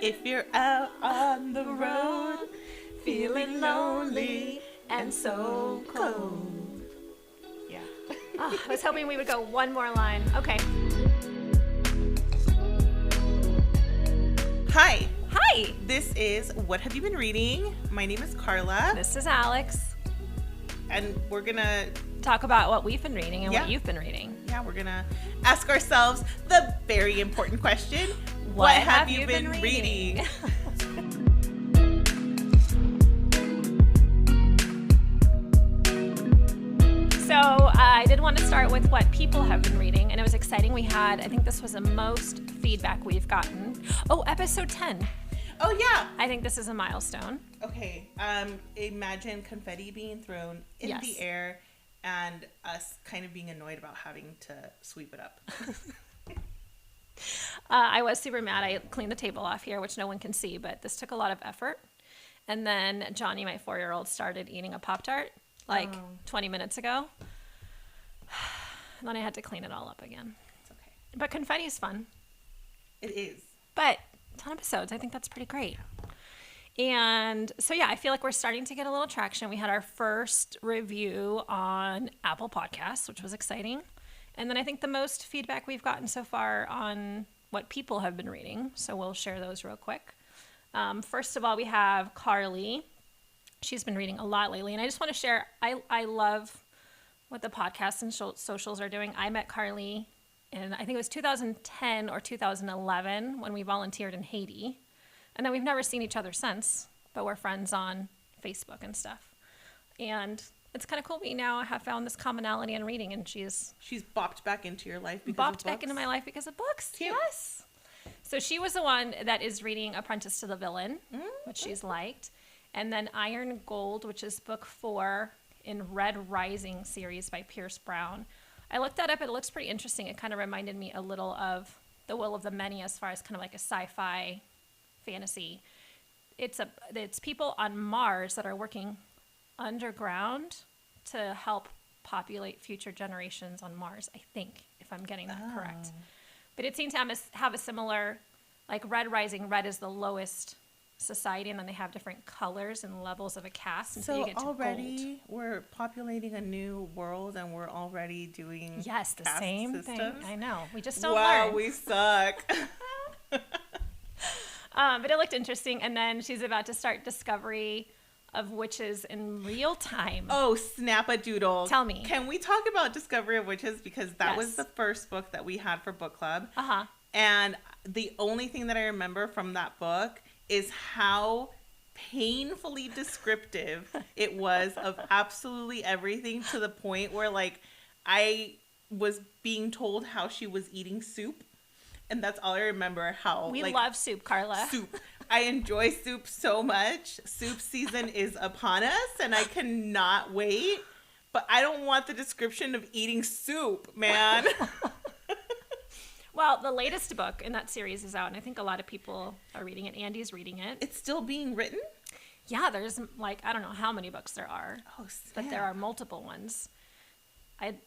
If you're out on the road, feeling lonely and so cold. Yeah. Oh, I was hoping we would go one more line. Okay. Hi. Hi. This is What Have You Been Reading? My name is Karla. This is Alex. And we're going to talk about what we've been reading and what you've been reading. Yeah, we're going to ask ourselves the very important question. What have you been reading? So I did want to start with what people have been reading, and it was exciting. We had, I think this was the most feedback we've gotten. Oh, episode 10. Oh, yeah. I think this is a milestone. Okay. Imagine confetti being thrown in the air and us kind of being annoyed about having to sweep it up. I was super mad. I cleaned the table off here, which no one can see, but this took a lot of effort. And then Johnny, my 4-year-old, started eating a Pop-Tart 20 minutes ago. And then I had to clean it all up again. It's okay. But confetti is fun. It is. But 10 episodes, I think that's pretty great. And so, yeah, I feel like we're starting to get a little traction. We had our first review on Apple Podcasts, which was exciting. And then I think the most feedback we've gotten so far on what people have been reading. So we'll share those real quick. First of all, we have Carly. She's been reading a lot lately. And I just want to share, I love what the podcasts and socials are doing. I met Carly in, I think it was 2010 or 2011 when we volunteered in Haiti. And then we've never seen each other since, but we're friends on Facebook and stuff. And it's kind of cool. We now have found this commonality in reading, and she's bopped back into your life because of books. Bopped back into my life because of books. Cute. Yes. So she was the one that is reading Apprentice to the Villain, which she's liked. And then Iron Gold, which is book 4 in Red Rising series by Pierce Brown. I looked that up. It looks pretty interesting. It kind of reminded me a little of The Will of the Many as far as kind of like a sci-fi fantasy. It's people on Mars that are working underground to help populate future generations on Mars, I think, if I'm getting that correct. But it seems to have a similar, like Red Rising, red is the lowest society, and then they have different colors and levels of a caste. And so you get to already gold. We're populating a new world, and we're already doing the same systems. thing. I know. We just don't learn. Wow, we suck. But it looked interesting. And then she's about to start Discovery of Witches in real time. Oh, snap-a-doodle. Tell me. Can we talk about Discovery of Witches? Because that was the first book that we had for book club. Uh-huh. And the only thing that I remember from that book is how painfully descriptive it was of absolutely everything, to the point where, like, I was being told how she was eating soup. And that's all I remember. How we love soup, Karla. Soup. I enjoy soup so much. Soup season is upon us, and I cannot wait. But I don't want the description of eating soup, man. Well, the latest book in that series is out, and I think a lot of people are reading it. Andy's reading it. It's still being written? Yeah, there's like, I don't know how many books there are. Oh, snap. But there are multiple ones. I'd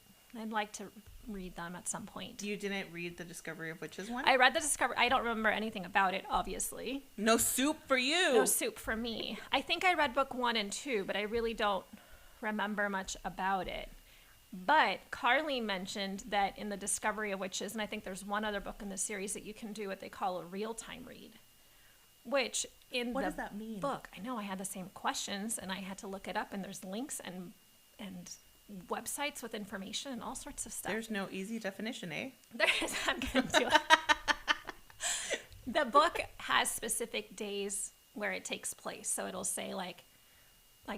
like to read them at some point. You didn't read the Discovery of Witches one? I read the Discovery. I don't remember anything about it, obviously. No soup for you. No soup for me. I think I read book 1 and 2, but I really don't remember much about it. But Carly mentioned that in the Discovery of Witches, and I think there's one other book in the series, that you can do what they call a real-time read. Which in what the does that mean? book, I know I had the same questions, and I had to look it up, and there's links and websites with information and all sorts of stuff. There's no easy definition, eh? There is. I'm going to do it. The book has specific days where it takes place. So it'll say like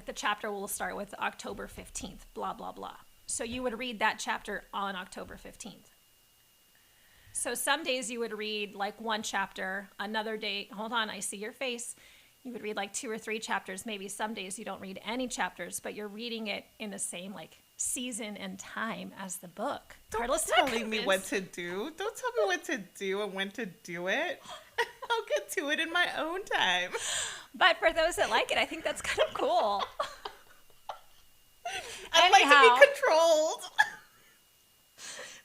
the chapter will start with October 15th, blah, blah, blah. So you would read that chapter on October 15th. So some days you would read like one chapter, another day, hold on, I see your face. You would read like 2 or 3 chapters. Maybe some days you don't read any chapters, but you're reading it in the same like season and time as the book. Don't tell me what to do. Don't tell me what to do and when to do it. I'll get to it in my own time. But for those that like it, I think that's kind of cool. I like to be controlled.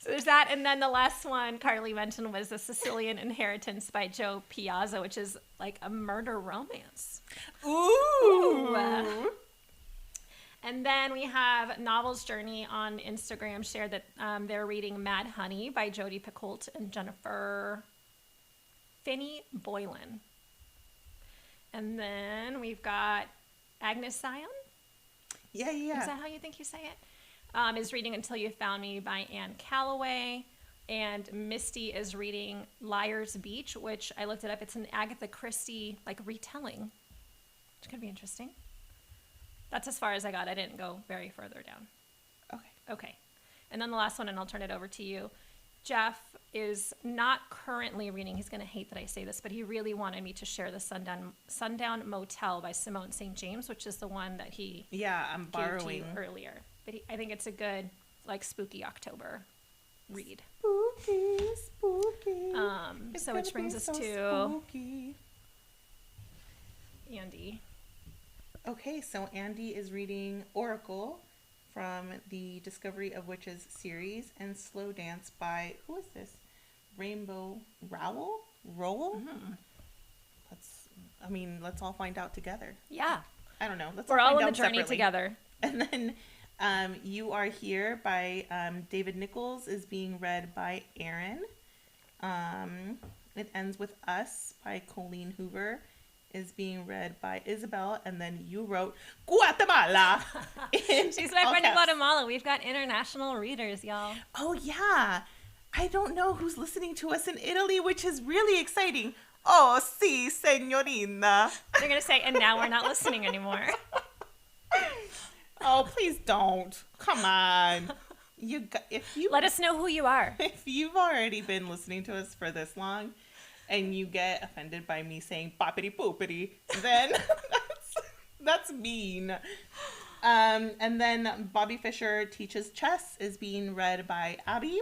There's that, and then the last one Carly mentioned was The Sicilian Inheritance by Joe Piazza, which is like a murder romance. Ooh. And then we have Novels Journey on Instagram shared that they're reading Mad Honey by Jodi Picoult and Jennifer Finney Boylan. And then we've got Agnes Sion. Yeah. Is that how you think you say it? Is reading Until You Found Me by Anne Calloway. And Misty is reading Liar's Beach, which I looked it up. It's an Agatha Christie like retelling, which could be interesting. That's as far as I got. I didn't go very further down. Okay. And then the last one, and I'll turn it over to you. Jeff is not currently reading. He's going to hate that I say this, but he really wanted me to share the Sundown Motel by Simone St. James, which is the one that he I'm borrowing gave to you earlier. But I think it's a good, like, spooky October read. Spooky. So which brings us to spooky. Andy. Okay, so Andy is reading Oracle from the Discovery of Witches series and Slow Dance by, who is this? Rainbow Rowell? Mm-hmm. Let's all find out together. Yeah. I don't know. We're all find on the out journey separately. together. And then You Are Here by David Nichols is being read by Aaron. It Ends With Us by Colleen Hoover is being read by Isabel, and then you wrote Guatemala. She's my friend in Guatemala. We've got international readers, y'all. Oh, yeah. I don't know who's listening to us in Italy, which is really exciting. Oh, si, señorina. They're going to say, and now we're not listening anymore. Oh, please don't. Come on. Let us know who you are. If you've already been listening to us for this long, and you get offended by me saying boppity poopity, then that's mean. And then Bobby Fischer Teaches Chess is being read by Abby.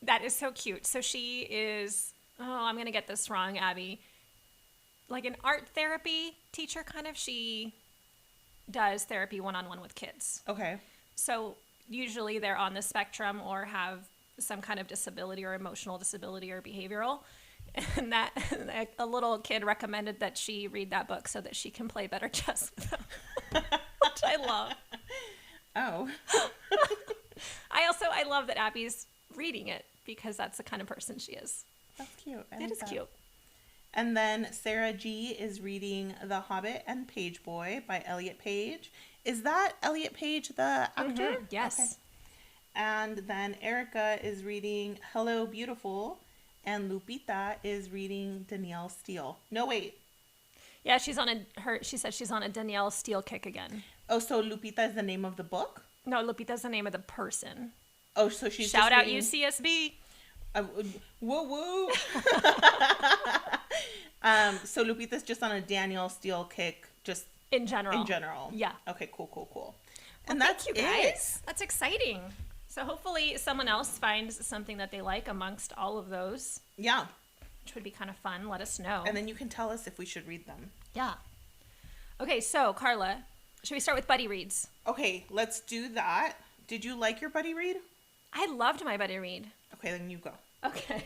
That is so cute. So she is, I'm going to get this wrong, Abby, like an art therapy teacher kind of. She does therapy one-on-one with kids. Okay. So usually they're on the spectrum or have some kind of disability or emotional disability or behavioral. And that a little kid recommended that she read that book so that she can play better chess with them, which I love. Oh. I love that Abby's reading it because that's the kind of person she is. That's cute. It is cute. And then Sarah G is reading The Hobbit and Page Boy by Elliot Page. Is that Elliot Page, the actor? Mm-hmm. Yes. Okay. And then Erica is reading Hello Beautiful. And Lupita is reading Danielle Steele. No, wait. Yeah, she said she's on a Danielle Steele kick again. Oh, so Lupita is the name of the book? No, Lupita's the name of the person. Oh, so she's Shout just out reading... UCSB. Woo woo. So Lupita's just on a Danielle Steele kick, just in general. Yeah. Okay, cool. Well, And that's thank you guys. That's exciting. So hopefully someone else finds something that they like amongst all of those. Yeah. Which would be kind of fun. Let us know. And then you can tell us if we should read them. Yeah. Okay, so Karla, should we start with buddy reads? Okay, let's do that. Did you like your buddy read? I loved my buddy read. Okay, then you go. Okay.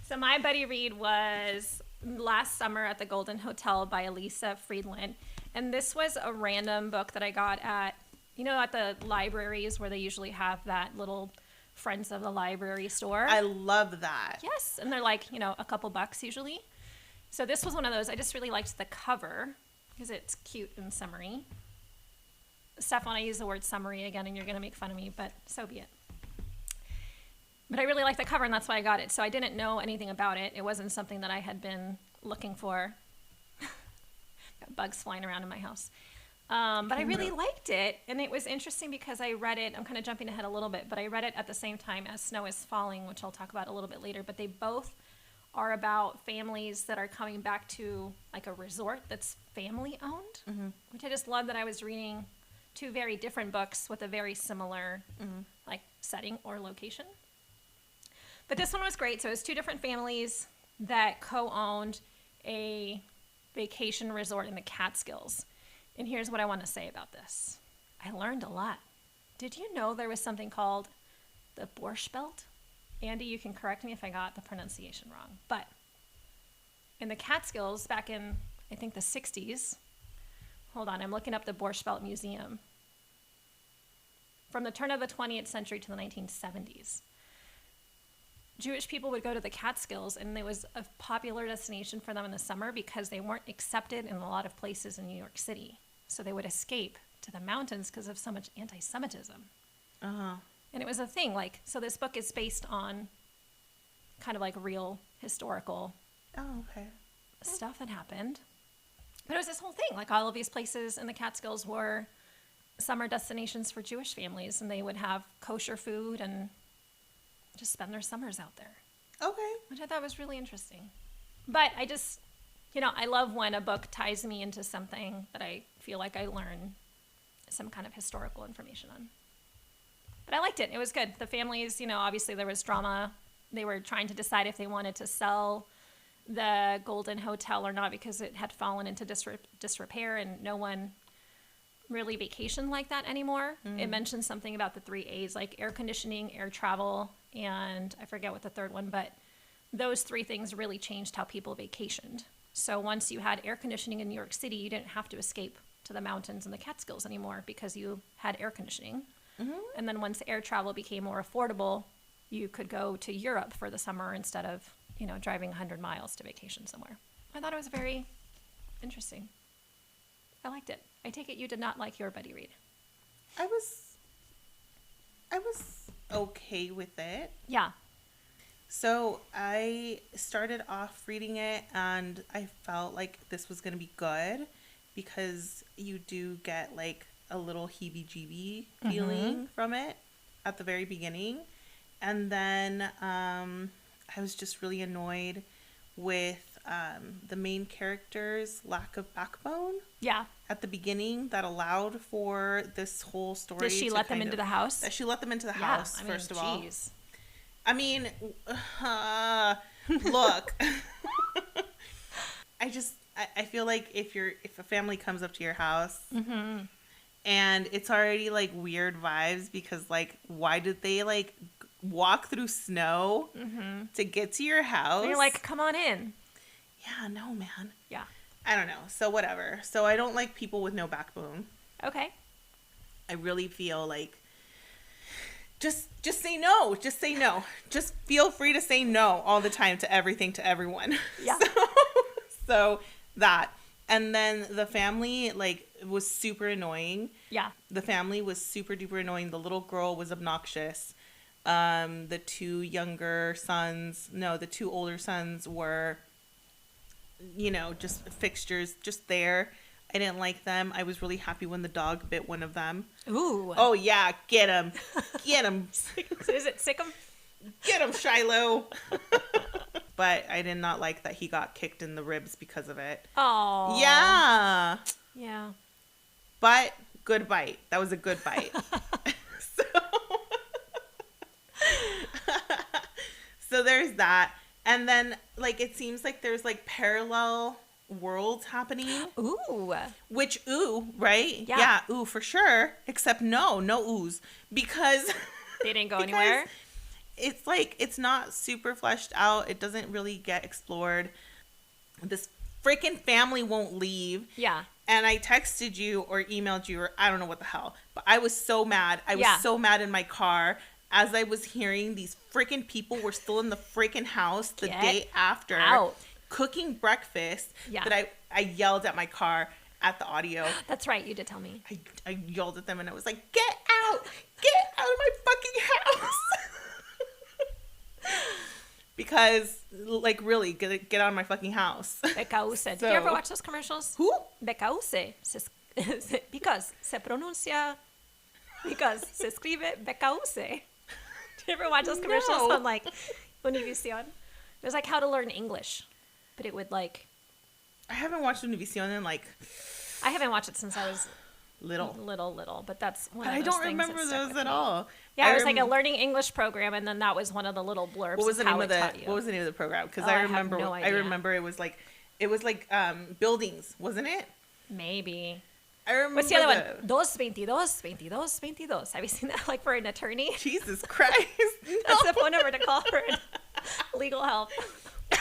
So my buddy read was Last Summer at the Golden Hotel by Elisa Friedland. And this was a random book that I got at the libraries where they usually have that little Friends of the Library store. I love that. Yes. And they're like, a couple bucks usually. So this was one of those. I just really liked the cover because it's cute and summery. Stefan, I use the word summary again and you're going to make fun of me, but so be it. But I really liked the cover and that's why I got it. So I didn't know anything about it. It wasn't something that I had been looking for. Got bugs flying around in my house. But I really liked it, and it was interesting because I read it, I'm kind of jumping ahead a little bit, but I read it at the same time as Snow is Falling, which I'll talk about a little bit later, but they both are about families that are coming back to like a resort that's family owned, which I just love that I was reading two very different books with a very similar like setting or location. But this one was great. So it was two different families that co-owned a vacation resort in the Catskills. And here's what I want to say about this. I learned a lot. Did you know there was something called the Borscht Belt. Andy, you can correct me if I got the pronunciation wrong. But in the Catskills back in, I think, the 60s, hold on, I'm looking up the Borscht Belt Museum. From the turn of the 20th century to the 1970s, Jewish people would go to the Catskills, and it was a popular destination for them in the summer because they weren't accepted in a lot of places in New York City. So they would escape to the mountains because of so much anti-Semitism. Uh-huh. And it was a thing, like, so this book is based on kind of like real historical stuff that happened. But it was this whole thing, like all of these places in the Catskills were summer destinations for Jewish families, and they would have kosher food and just spend their summers out there. Okay. Which I thought was really interesting. But I just, I love when a book ties me into something that I feel like I learn some kind of historical information on. But I liked it. It was good. The families, obviously there was drama. They were trying to decide if they wanted to sell the Golden Hotel or not because it had fallen into disrepair and no one really vacationed like that anymore. It mentioned something about the 3 A's, like air conditioning, air travel, and I forget what the third one, but those 3 things really changed how people vacationed. So once you had air conditioning in New York City, you didn't have to escape to the mountains and the Catskills anymore because you had air conditioning. And then once air travel became more affordable, you could go to Europe for the summer instead of, driving 100 miles to vacation somewhere. I thought it was very interesting. I liked it. I take it you did not like your buddy read. I was okay with it. Yeah. So I started off reading it and I felt like this was going to be good because you do get like a little heebie-jeebie feeling from it at the very beginning. And then I was just really annoyed with the main character's lack of backbone. Yeah. At the beginning that allowed for this whole story. Did she let them into the house? That she let them into the house, first of all. Geez. I mean, look. I feel like if a family comes up to your house and it's already like weird vibes because like why did they like walk through snow to get to your house? And you're like, come on in. Yeah, no, man. Yeah. I don't know. So whatever. So I don't like people with no backbone. Okay. I really feel like just say no. Just say no. Just feel free to say no all the time to everything, to everyone. Yeah. So that. And then the family like was super annoying. Yeah. The family was super duper annoying. The little girl was obnoxious. The 2 older sons were, just fixtures, just there. I didn't like them. I was really happy when the dog bit one of them. Ooh. Oh, yeah. Get him. Get him. Is it Sickum? Get him, Shiloh. But I did not like that he got kicked in the ribs because of it. Oh. Yeah. Yeah. But good bite. That was a good bite. So there's that. And then, like, it seems like there's, like, parallel worlds happening. Ooh. Which, right? Yeah. Ooh, for sure. Except no oohs. Because... They didn't go anywhere? It's, like, it's not super fleshed out. It doesn't really get explored. This freaking family won't leave. Yeah. And I texted you or emailed you or I don't know what the hell. But I was so mad. I was so mad in my car as I was hearing these freaking people were still in the freaking house the day after cooking breakfast that I yelled at my car at the audio. That's right. You did tell me. I yelled at them and I was like, get out of my fucking house. Because, like, really, get out of my fucking house. Because. Did you ever watch those commercials? Who? Because. Because se pronuncia. Because se escribe Because. Did you ever watch those commercials on, like, Univision? It was like how to learn English. But it would, like... I haven't watched Univision in, like... I haven't watched it since I was... Little. But that's one of those those I don't remember those at all. Yeah, it was like a learning English program, and then that was one of the little blurbs. What was the name of the program? Because I remember, I remember it was like buildings, wasn't it? Maybe. I remember. What's the other one? 222, 22, 22. Have you seen that? Like for an attorney? Jesus Christ! That's the phone number to call for legal help. But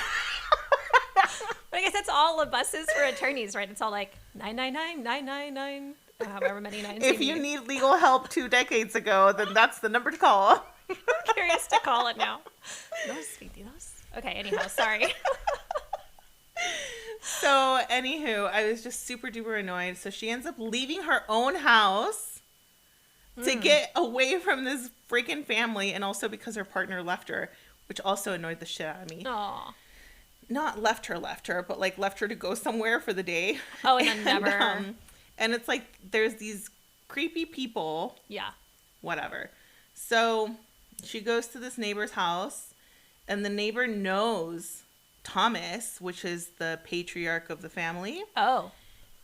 I guess that's all the buses for attorneys, right? It's all like 999-999, however many nines. If you need legal help 2 decades ago, then that's the number to call. I'm curious to call it now. Okay, anyhow, sorry. So, anywho, I was just super duper annoyed. So she ends up leaving her own house to get away from this freaking family, and also because her partner left her, which also annoyed the shit out of me. Aw. Not left her, but like left her to go somewhere for the day. Oh, and then never. And it's like there's these creepy people. Yeah. Whatever. So she goes to this neighbor's house, and the neighbor knows Thomas, which is the patriarch of the family. Oh.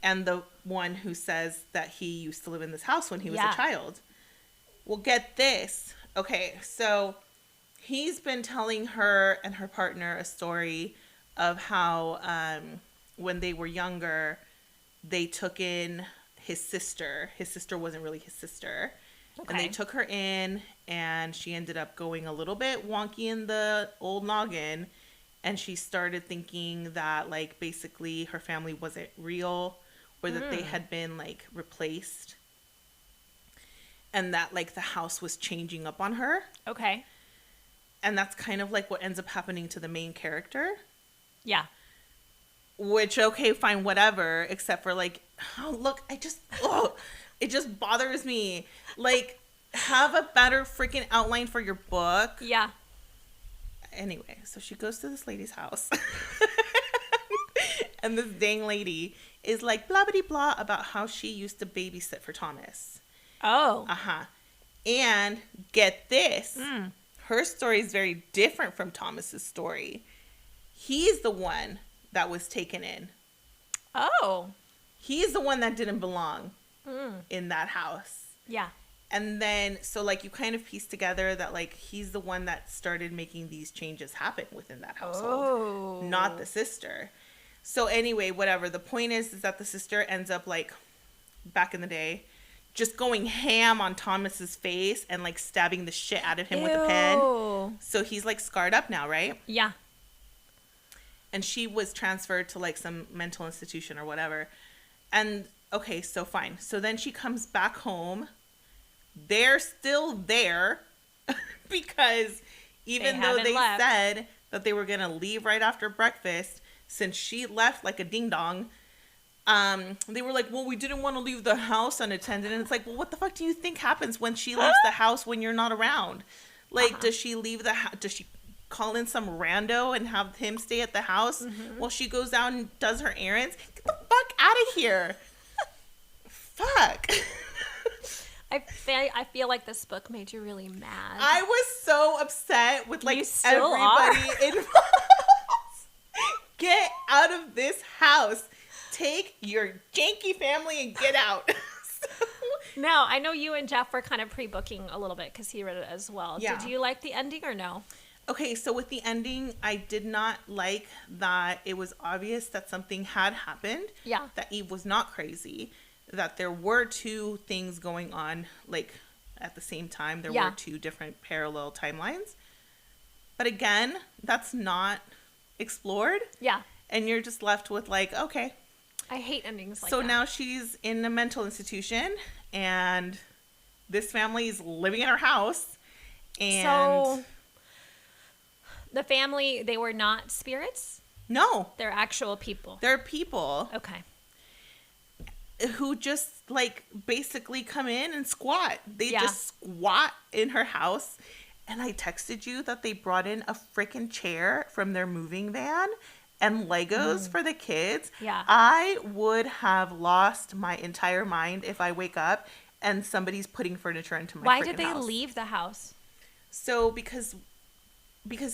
And the one who says that he used to live in this house when he was a child. Well, get this. Okay, so he's been telling her and her partner a story of how when they were younger, they took in his sister. His sister wasn't really his sister. Okay. And they took her in, and she ended up going a little bit wonky in the old noggin. And she started thinking that, like, basically her family wasn't real, or that they had been, like, replaced. And that, like, the house was changing up on her. Okay. And that's kind of, like, what ends up happening to the main character. Yeah. Which, okay, fine, whatever. Except for, like, oh, look, it just bothers me. Like, have a better freaking outline for your book. Yeah. Anyway, so she goes to this lady's house. And this dang lady is like blah blah blah about how she used to babysit for Thomas. Oh. Uh-huh. And get this. Her story is very different from Thomas's story. He's the one that was taken in. Oh. He's the one that didn't belong in that house. Yeah. And then, so, like, you kind of piece together that, like, he's the one that started making these changes happen within that household. Not the sister. So, anyway, whatever. The point is that the sister ends up, like, back in the day, just going ham on Thomas's face and, like, stabbing the shit out of him with a pen. So, he's, like, scarred up now, right? Yeah. And she was transferred to, like, some mental institution or whatever. And, okay, so fine. So, then she comes back home. They're still there because even though they said that they were going to leave right after breakfast, since she left like a ding dong, they were like, well, we didn't want to leave the house unattended. And it's like, well, what the fuck do you think happens when she leaves the house when you're not around? Like, does she leave the house? Does she call in some rando and have him stay at the house while she goes out and does her errands? Get the fuck out of here. Fuck. I feel like this book made you really mad. I was so upset with, like, everybody involved. Get out of this house. Take your janky family and get out. Now, I know you and Jeff were kind of pre-booking a little bit because he read it as well. Yeah. Did you like the ending or no? Okay, so with the ending, I did not like that it was obvious that something had happened. Yeah. That Eve was not crazy. That there were 2 things going on, like, at the same time. There were 2 different parallel timelines. But again, that's not explored. Yeah. And you're just left with, like, okay. I hate endings like that. So that. now she's in a mental institution, and this family is living in her house. And so the family, they were not spirits? No. They're actual people. They're people. Okay. Who just, like, basically come in and squat. They just squat in her house. And I texted you that they brought in a freaking chair from their moving van and Legos for the kids. Yeah. I would have lost my entire mind if I wake up and somebody's putting furniture into my freaking house. Why did they leave the house? So, because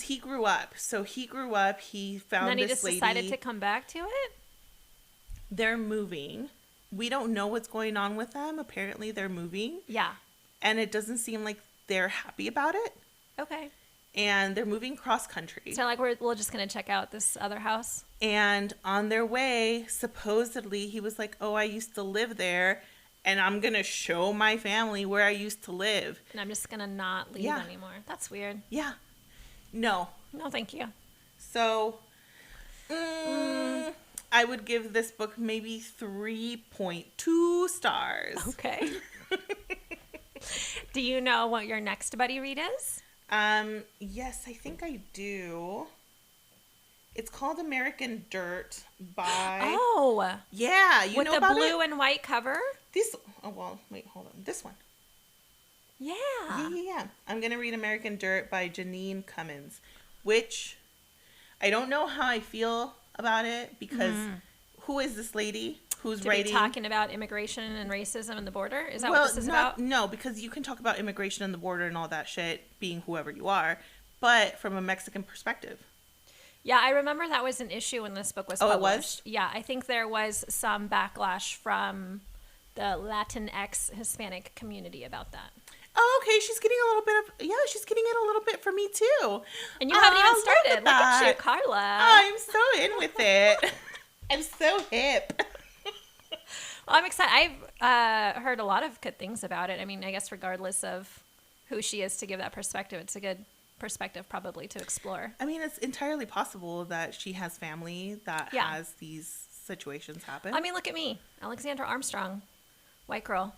he grew up. So, he grew up, he found this lady. And then he just decided to come back to it? They're moving. We don't know what's going on with them. Apparently, they're moving. Yeah. And it doesn't seem like they're happy about it. Okay. And they're moving cross country. So, like, we're just going to check out this other house? And on their way, supposedly, he was like, oh, I used to live there. and I'm going to show my family where I used to live. And I'm just going to not leave anymore. That's weird. Yeah. No. No, thank you. So, I would give this book maybe 3.2 stars. Okay. Do you know what your next buddy read is? Yes, I think I do. It's called American Dirt by... Oh. Yeah, you know about it? With the blue and white cover? Wait, hold on. This one. Yeah. Yeah. I'm going to read American Dirt by Janine Cummins, which I don't know how I feel about it because who is this lady who's writing? Talking about immigration and racism and the border? Is that what this is about? No, because you can talk about immigration and the border and all that shit being whoever you are, but from a Mexican perspective. Yeah, I remember that was an issue when this book was published. Oh, it was? Yeah, I think there was some backlash from the Latinx Hispanic community about that. Oh, okay. She's getting she's getting it a little bit for me too. And you haven't even started. Look at you, Karla. I'm so in with it. I'm so hip. Well, I'm excited. I've heard a lot of good things about it. I mean, I guess regardless of who she is to give that perspective, it's a good perspective probably to explore. I mean, it's entirely possible that she has family that has these situations happen. I mean, look at me, Alexandra Armstrong, white girl.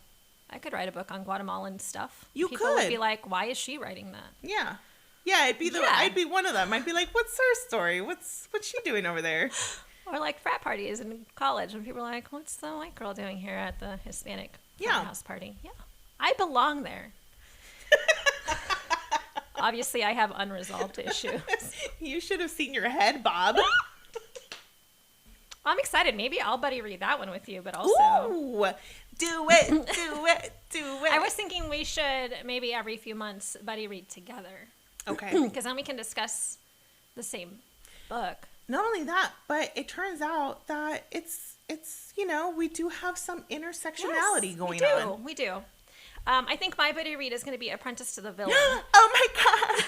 I could write a book on Guatemalan stuff. People would be like, why is she writing that? Yeah. Yeah, I'd be one of them. I'd be like, what's her story? What's she doing over there? Or like frat parties in college when people are like, what's the white girl doing here at the Hispanic house party? Yeah. I belong there. Obviously, I have unresolved issues. You should have seen your head, Bob. I'm excited. Maybe I'll buddy read that one with you, but also... Ooh, do it. I was thinking we should maybe every few months buddy read together. Okay. Because then we can discuss the same book. Not only that, but it turns out that it's we do have some intersectionality going on. We do. I think my buddy read is going to be Apprentice to the Villain. Oh my god!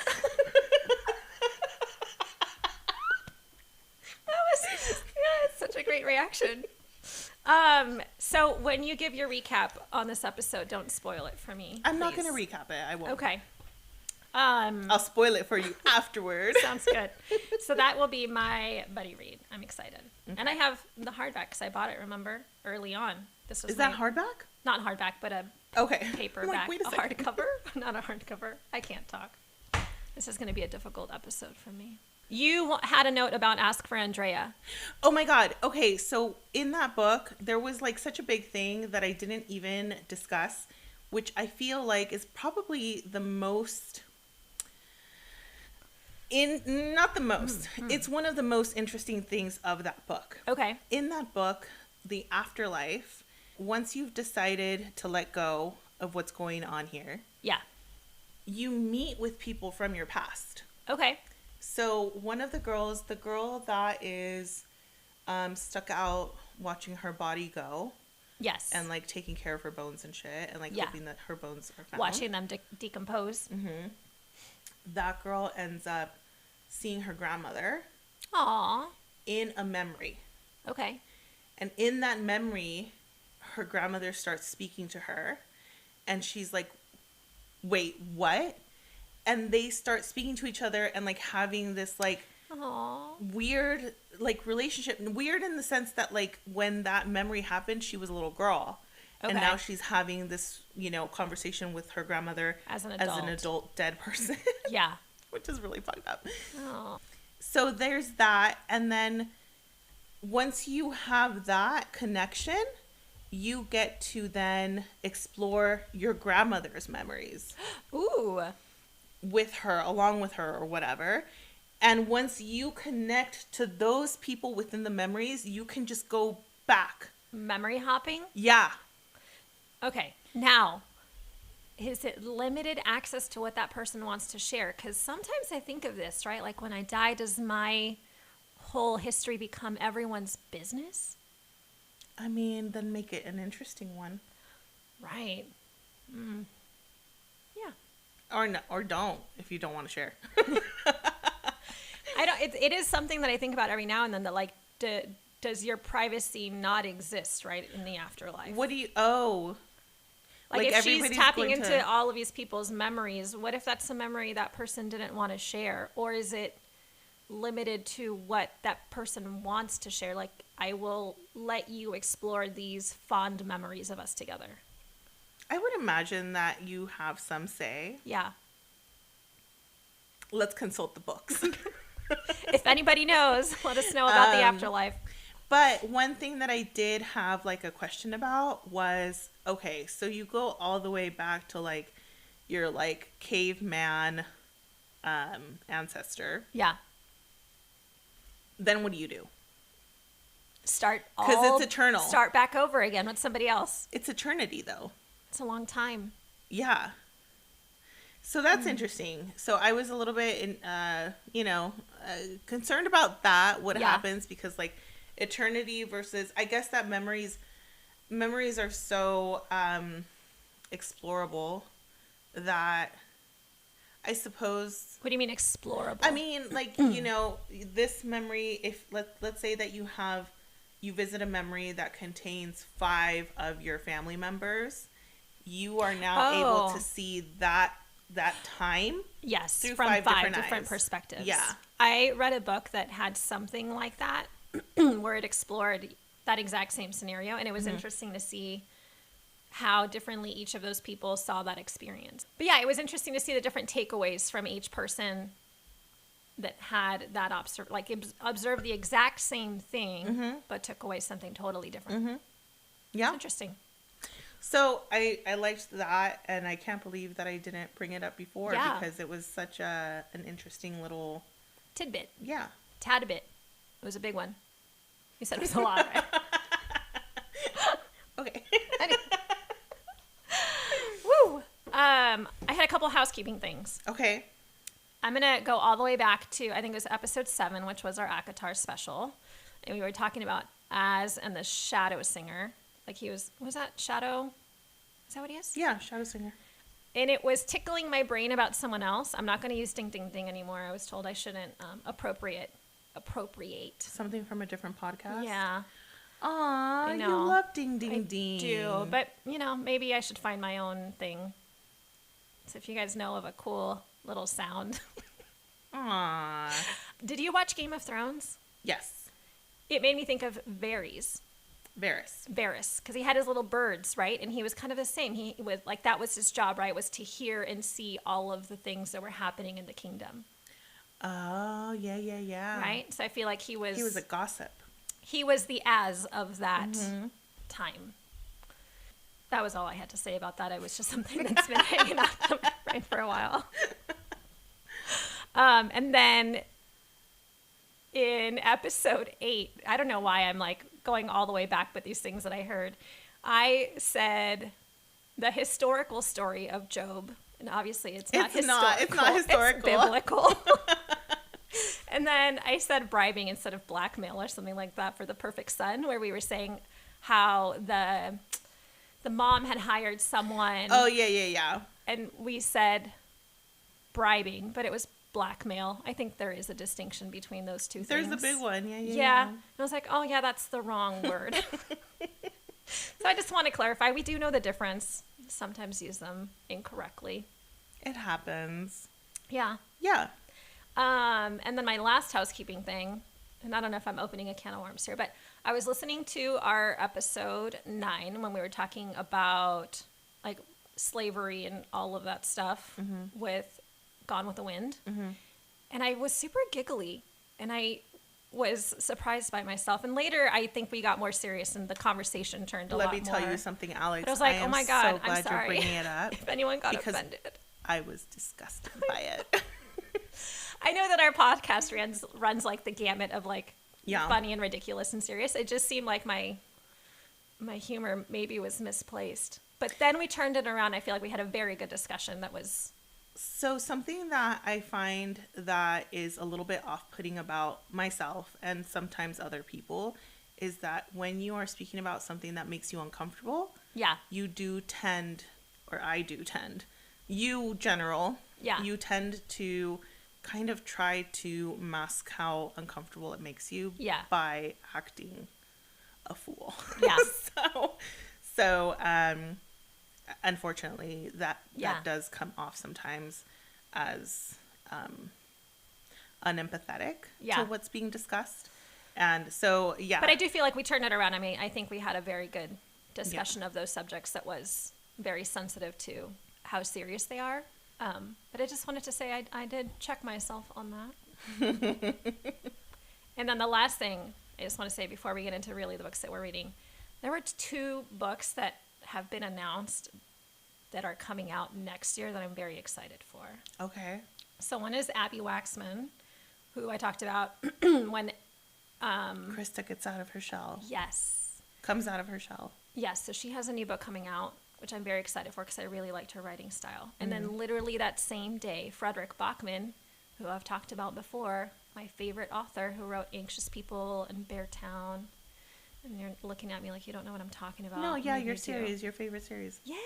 It's such a great reaction. So when you give your recap on this episode, don't spoil it for me. I'm not going to recap it. I won't. Okay. I'll spoil it for you afterwards. Sounds good. So that will be my buddy read. I'm excited. Okay. And I have the hardback because I bought it, remember, early on. Is that hardback? Not hardback, but a paperback. Wait a second. Hardcover. Not a hardcover. I can't talk. This is going to be a difficult episode for me. You had a note about Ask for Andrea. Oh my god. Okay, so in that book, there was like such a big thing that I didn't even discuss, which I feel like is probably the most... Not the most. It's one of the most interesting things of that book. Okay. In that book, the afterlife, once you've decided to let go of what's going on here, you meet with people from your past. Okay. So one of the girls, the girl that is stuck out watching her body go. Yes. And like taking care of her bones and shit and like hoping that her bones are found. Watching them decompose. Mm-hmm. That girl ends up seeing her grandmother. Aww. In a memory. Okay. And in that memory, her grandmother starts speaking to her. And she's like, wait, what? And they start speaking to each other and like having this like weird like relationship. Weird in the sense that like when that memory happened, she was a little girl. Okay. And now she's having this, conversation with her grandmother as an adult dead person. Yeah. Which is really fucked up. Oh. So there's that. And then once you have that connection, you get to then explore your grandmother's memories. Ooh. With her, along with her or whatever. And once you connect to those people within the memories, you can just go back. Memory hopping? Yeah. Okay. Now, is it limited access to what that person wants to share? Because sometimes I think of this, right? Like when I die, does my whole history become everyone's business? I mean, then make it an interesting one. Right. Mm. Yeah. Or don't, if you don't want to share. It is something that I think about every now and then that like, does your privacy not exist, right, in the afterlife? Like if she's everybody's tapping going into to... all of these people's memories, what if that's a memory that person didn't want to share? Or is it limited to what that person wants to share? Like, I will let you explore these fond memories of us together. I would imagine that you have some say. Yeah. Let's consult the books. If anybody knows, let us know about the afterlife. But one thing that I did have like a question about was, okay, so you go all the way back to like your like caveman ancestor. Yeah. Then what do you do? Start all... Because it's eternal. Start back over again with somebody else. It's eternity though. It's a long time. Yeah. So that's interesting. So I was a little bit, concerned about that, what happens, because like eternity versus, I guess that memories are so explorable that I suppose... What do you mean explorable? I mean, like, this memory, if let's say that you visit a memory that contains 5 of your family members, you are now able to see that time. Yes, through from 5 different perspectives. Yeah. I read a book that had something like that where it explored that exact same scenario, and it was interesting to see how differently each of those people saw that experience. But yeah, it was interesting to see the different takeaways from each person that had that observed the exact same thing, but took away something totally different. Yeah. It's interesting. So I liked that, and I can't believe that I didn't bring it up before because it was such an interesting little... tidbit. Yeah. Tad bit. It was a big one. You said it was a lot, right? Okay. Anyway. Woo! I had a couple housekeeping things. Okay. I'm going to go all the way back to, I think it was episode 7, which was our Akatar special. And we were talking about Az and the Shadow Singer. Like he was that Shadow? Is that what he is? Yeah, Shadow Singer. And it was tickling my brain about someone else. I'm not going to use ding, ding, ding anymore. I was told I shouldn't appropriate. Something from a different podcast? Yeah. Aw, you love ding, ding, ding. I do, but, maybe I should find my own thing. So if you guys know of a cool little sound. Aw. Did you watch Game of Thrones? Yes. It made me think of Varys, because he had his little birds, right? And he was kind of the same. He was like, that was his job, right? Was to hear and see all of the things that were happening in the kingdom. Oh, yeah. Right? So I feel like he was a gossip. He was the Az of that time. That was all I had to say about that. It was just something that's been hanging out in my brain for a while. And then in episode 8, I don't know why I'm like going all the way back with these things that I heard. I said the historical story of Job, and obviously it's not historical. It's biblical. And then I said bribing instead of blackmail or something like that for The Perfect Son, where we were saying how the mom had hired someone. Oh, yeah. And we said bribing, but it was blackmail. I think there is a distinction between those two things. There's a big one. Yeah. And I was like, oh, yeah, that's the wrong word. So I just want to clarify. We do know the difference. Sometimes use them incorrectly. It happens. Yeah. Yeah. And then my last housekeeping thing, and I don't know if I'm opening a can of worms here, but I was listening to our episode 9 when we were talking about like slavery and all of that stuff with Gone with the Wind. And I was super giggly, and I was surprised by myself. And later, I think we got more serious, and the conversation turned a lot more. Let me tell you something, Alex. But I was like, oh my God, so glad I'm sorry. you're bringing it up. If anyone got offended. I was disgusted by it. I know that our podcast runs like the gamut of like yeah. funny and ridiculous and serious. It just seemed like my humor maybe was misplaced. But then we turned it around. I feel like we had a very good discussion that was... So something that I find that is a little bit off-putting about myself and sometimes other people is that when you are speaking about something that makes you uncomfortable, yeah, you do tend, or I do tend, you general, yeah, you tend to kind of try to mask how uncomfortable it makes you by acting a fool. Yeah. So unfortunately, that does come off sometimes as unempathetic to what's being discussed. And so, But I do feel like we turned it around. I mean, I think we had a very good discussion of those subjects that was very sensitive to how serious they are. But I just wanted to say I did check myself on that. And then the last thing I just want to say before we get into really the books that we're reading, there were 2 books that have been announced that are coming out next year that I'm very excited for. Okay. So one is Abby Waxman, who I talked about when Krista gets out of her shell. Yes. Comes out of her shell. Yes. So she has a new book coming out, which I'm very excited for because I really liked her writing style. And then literally that same day, Frederick Bachman, who I've talked about before, my favorite author who wrote Anxious People and Beartown. And you're looking at me like you don't know what I'm talking about. No, yeah, your series, your favorite series. Yeah.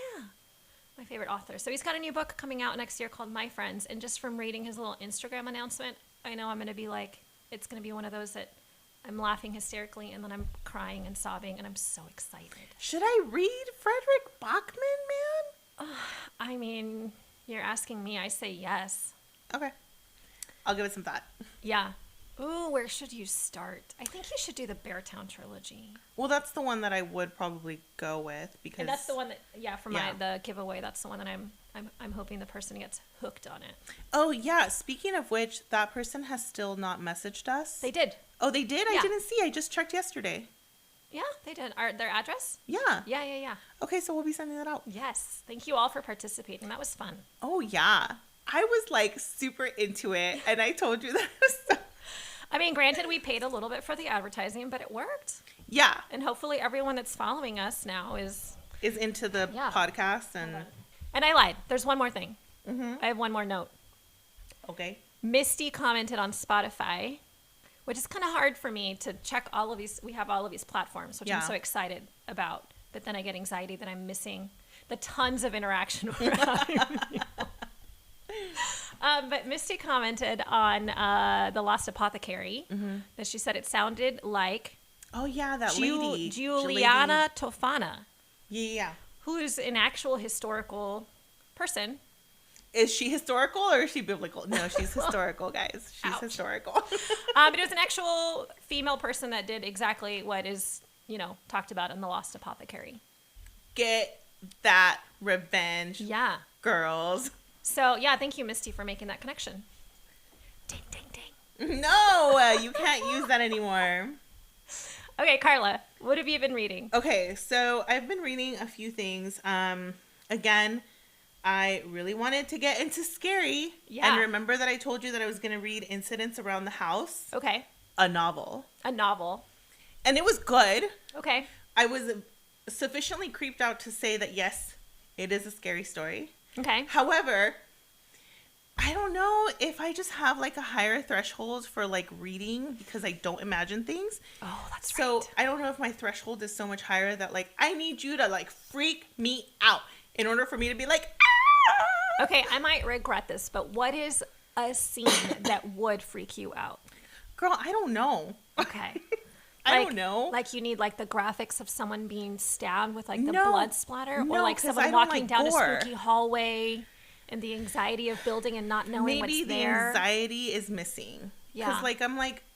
My favorite author. So he's got a new book coming out next year called My Friends. And just from reading his little Instagram announcement, I know I'm going to be like, it's going to be one of those that I'm laughing hysterically and then I'm crying and sobbing and I'm so excited. Should I read Frederick Bachman, man? I mean, you're asking me. I say yes. Okay. I'll give it some thought. Yeah. Ooh, where should you start? I think you should do the Beartown trilogy. Well, that's the one that I would probably go with because... And that's the one that, the giveaway, that's the one that I'm hoping the person gets hooked on it. Oh, yeah. Speaking of which, that person has still not messaged us. They did. Oh, they did? Yeah. I didn't see. I just checked yesterday. Yeah, they did. Their address? Yeah. Yeah. Okay, so we'll be sending that out. Yes. Thank you all for participating. That was fun. Oh, yeah. I was, like, super into it, and I told you that. I mean, granted, we paid a little bit for the advertising, but it worked. Yeah. And hopefully everyone that's following us now is into the podcast. And I lied. There's one more thing. I have one more note. Okay. Misty commented on Spotify, which is kind of hard for me to check all of these. We have all of these platforms, which I'm so excited about. But then I get anxiety that I'm missing the tons of interaction we're having with you. But Misty commented on The Lost Apothecary that she said it sounded like that lady Juliana Tofana, yeah, who is an actual historical person. Is she historical or is she biblical? No, she's historical, guys. She's historical. But it was an actual female person that did exactly what is talked about in The Lost Apothecary. Get that revenge, girls. So, thank you, Misty, for making that connection. Ding, ding, ding. No, you can't use that anymore. Okay, Karla, what have you been reading? Okay, so I've been reading a few things. Again, I really wanted to get into scary. Yeah. And remember that I told you that I was going to read Incidents Around the House? Okay. A novel. And it was good. Okay. I was sufficiently creeped out to say that, yes, it is a scary story. Okay. However, I don't know if I just have like a higher threshold for like reading because I don't imagine things. Oh, that's right. So I don't know if my threshold is so much higher that like I need you to like freak me out in order for me to be like, ah! Okay, I might regret this, but what is a scene that would freak you out? Girl, I don't know. Okay. I don't know. Like you need like the graphics of someone being stabbed with like the blood splatter, or like someone walking down gore. A spooky hallway and the anxiety of building and not knowing what's there. Maybe the anxiety is missing. Yeah. Because like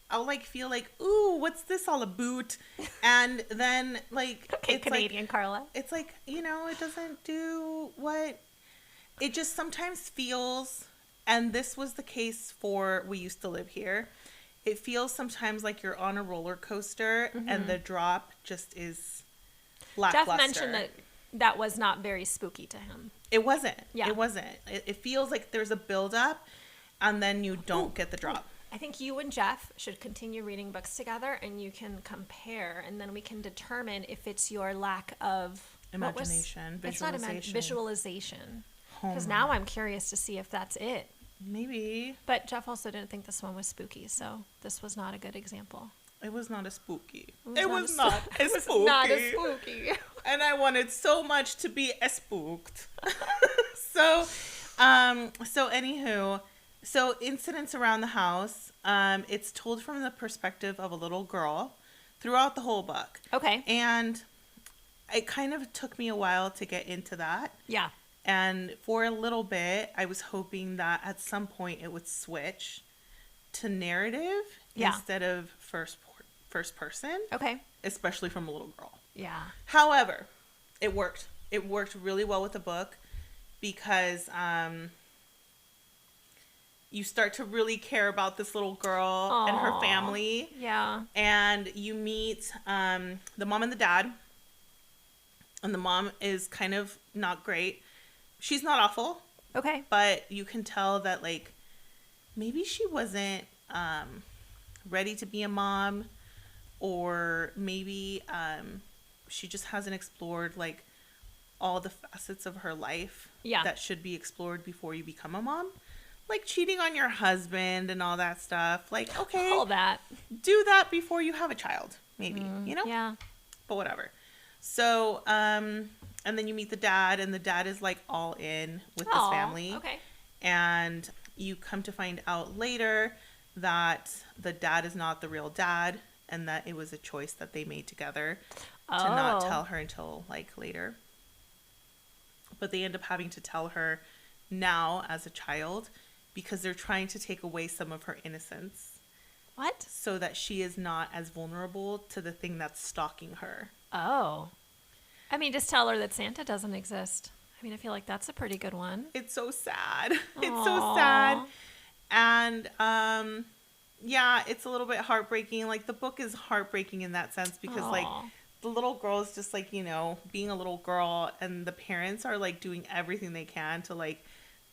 I'll like feel like, ooh, what's this all about? And then like it's Canadian like, Karla. It's like, it doesn't do what it just sometimes feels, and this was the case for We Used to Live Here. It feels sometimes like you're on a roller coaster and the drop just is lackluster. Jeff mentioned that was not very spooky to him. It wasn't. Yeah. It wasn't. It feels like there's a buildup and then you don't get the drop. I think you and Jeff should continue reading books together and you can compare and then we can determine if it's your lack of imagination, visualization. It's not visualization. Because now I'm curious to see if that's it. Maybe. But Jeff also didn't think this one was spooky, so this was not a good example. It was not a spooky. It was not a spooky. And I wanted so much to be spooked. So anywho, Incidents Around the House, it's told from the perspective of a little girl throughout the whole book. Okay. And it kind of took me a while to get into that. Yeah. And for a little bit, I was hoping that at some point it would switch to narrative instead of first person. Okay. Especially from a little girl. Yeah. However, it worked. It worked really well with the book because you start to really care about this little girl and her family. Yeah. And you meet the mom and the dad. And the mom is kind of not great. She's not awful. Okay. But you can tell that, like, maybe she wasn't ready to be a mom, or maybe she just hasn't explored, like, all the facets of her life that should be explored before you become a mom. Like cheating on your husband and all that stuff. Like, okay. All that. Do that before you have a child, maybe, you know? Yeah. But whatever. So, and then you meet the dad, and the dad is, like, all in with this family. Okay. And you come to find out later that the dad is not the real dad, and that it was a choice that they made together to not tell her until, like, later. But they end up having to tell her now as a child because they're trying to take away some of her innocence. What? So that she is not as vulnerable to the thing that's stalking her. Oh. I mean, just tell her that Santa doesn't exist. I mean, I feel like that's a pretty good one. It's so sad. It's so sad. And, yeah, it's a little bit heartbreaking. Like, the book is heartbreaking in that sense because, like, the little girl is just, like, you know, being a little girl, and the parents are, like, doing everything they can to, like,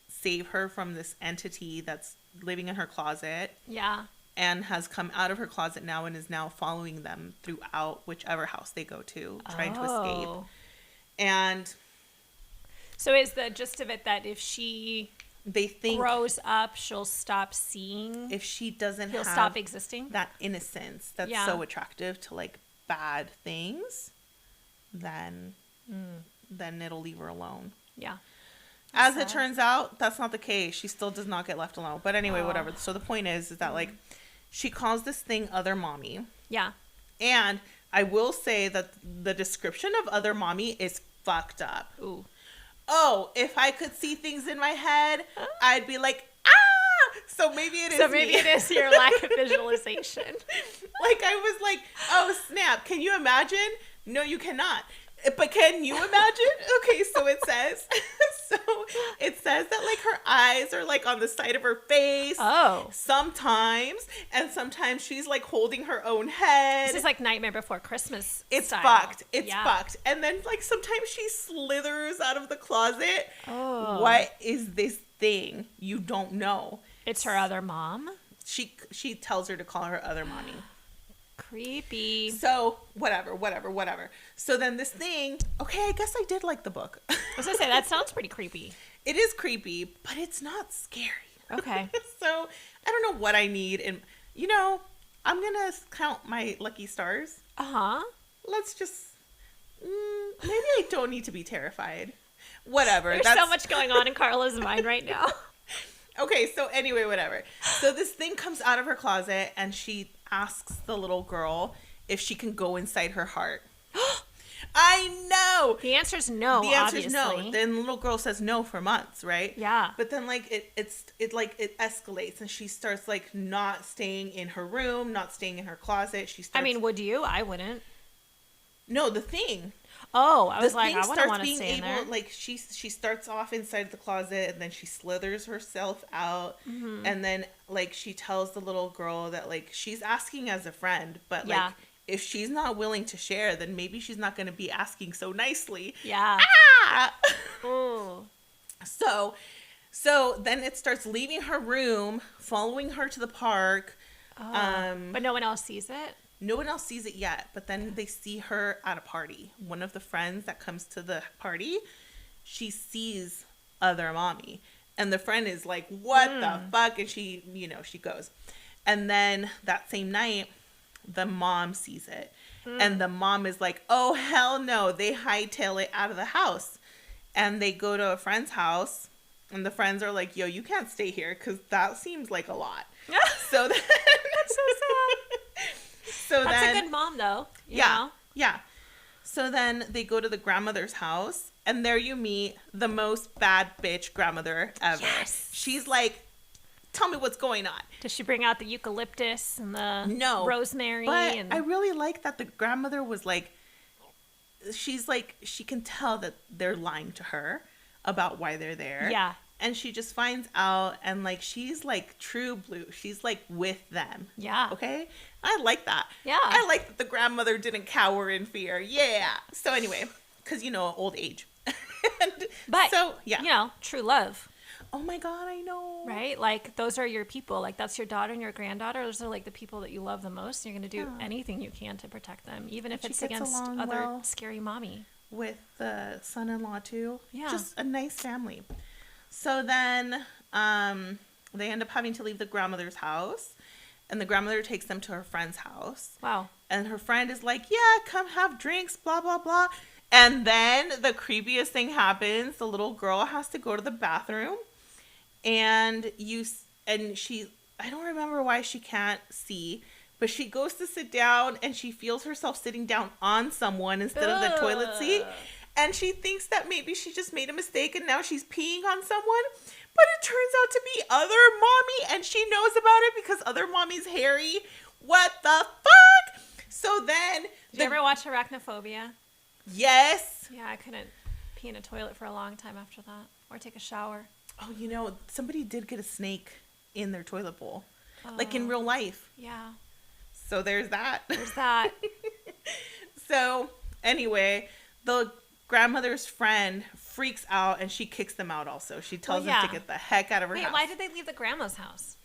save her from this entity that's living in her closet. Yeah. And has come out of her closet now and is now following them throughout whichever house they go to, trying to escape. And so is the gist of it that if she grows up, she'll stop seeing? If she doesn't he'll have stop existing? That innocence that's so attractive to, like, bad things, then it'll leave her alone. Yeah. As it turns out, that's not the case. She still does not get left alone. But anyway, whatever. So the point is that, like, she calls this thing Other Mommy. Yeah. And I will say that the description of Other Mommy is fucked up. Ooh. Oh, if I could see things in my head, I'd be like, ah! So maybe it is it is your lack of visualization. Like, I was like, oh, snap. Can you imagine? No, you cannot. But can you imagine? Okay, so it says that, like, her eyes are, like, on the side of her face. Oh. Sometimes. And sometimes she's, like, holding her own head. This is like Nightmare Before Christmas It's style. fucked. It's fucked. And then, like, sometimes she slithers out of the closet. Oh. What is this thing? You don't know. It's her other mom? She tells her to call her Other Mommy. Creepy. So, whatever. So then this thing, okay, I guess I did like the book. I was going to say, that sounds pretty creepy. It is creepy, but it's not scary. Okay. So, I don't know what I need. And, you know, I'm going to count my lucky stars. Uh-huh. Let's just, maybe I don't need to be terrified. Whatever. There's so much going on in Karla's mind right now. Okay, so anyway, whatever. So this thing comes out of her closet, and she asks the little girl if she can go inside her heart. I know. The answer's no. The answer's no. Then the little girl says no for months, right? Yeah. But then, like, it escalates, and she starts, like, not staying in her room, not staying in her closet. She starts. I mean, would you? I wouldn't. No, the thing. Oh, I was like, I wouldn't want to stay in there. Like, she starts off inside the closet, and then she slithers herself out, and then, like, she tells the little girl that, like, she's asking as a friend, but like, if she's not willing to share, then maybe she's not going to be asking so nicely. Yeah. Ah! Ooh. So then it starts leaving her room, following her to the park. But no one else sees it? No one else sees it yet, but then they see her at a party. One of the friends that comes to the party, she sees Other Mommy. And the friend is like, what the fuck? And she, you know, she goes. And then that same night, the mom sees it. And the mom is like, oh, hell no. They hightail it out of the house. And they go to a friend's house. And the friends are like, yo, you can't stay here because that seems like a lot. So then, that's so sad. So that's then, a good mom, though. You yeah, know? yeah. So then they go to the grandmother's house, and there you meet the most bad bitch grandmother ever. Yes. She's like, tell me what's going on. Does she bring out the eucalyptus and the rosemary? But and I really like that the grandmother was like, she's like, she can tell that they're lying to her about why they're there. Yeah. And she just finds out, and like, she's like true blue. She's like with them. Yeah. Okay? I like that. Yeah. I like that the grandmother didn't cower in fear. Yeah. So anyway, because, old age. But, so, yeah. True love. Oh my God, I know. Right? Like, those are your people. Like, that's your daughter and your granddaughter. Those are like the people that you love the most. You're going to do anything you can to protect them, even if it's against other scary mommy. With the son-in-law too. Yeah. Just a nice family. So then they end up having to leave the grandmother's house, and the grandmother takes them to her friend's house. Wow. And her friend is like, yeah, come have drinks, blah, blah, blah. And then the creepiest thing happens. The little girl has to go to the bathroom, and I don't remember why she can't see, but she goes to sit down, and she feels herself sitting down on someone instead of the toilet seat. And she thinks that maybe she just made a mistake and now she's peeing on someone. But it turns out to be other mommy, and she knows about it because other mommy's hairy. What the fuck? So then... Did you ever watch Arachnophobia? Yes. Yeah, I couldn't pee in a toilet for a long time after that. Or take a shower. Oh, somebody did get a snake in their toilet bowl. Like in real life. Yeah. So there's that. There's that. So, anyway, the grandmother's friend freaks out, and she kicks them out also. She tells them to get the heck out of her house. Wait, why did they leave the grandma's house?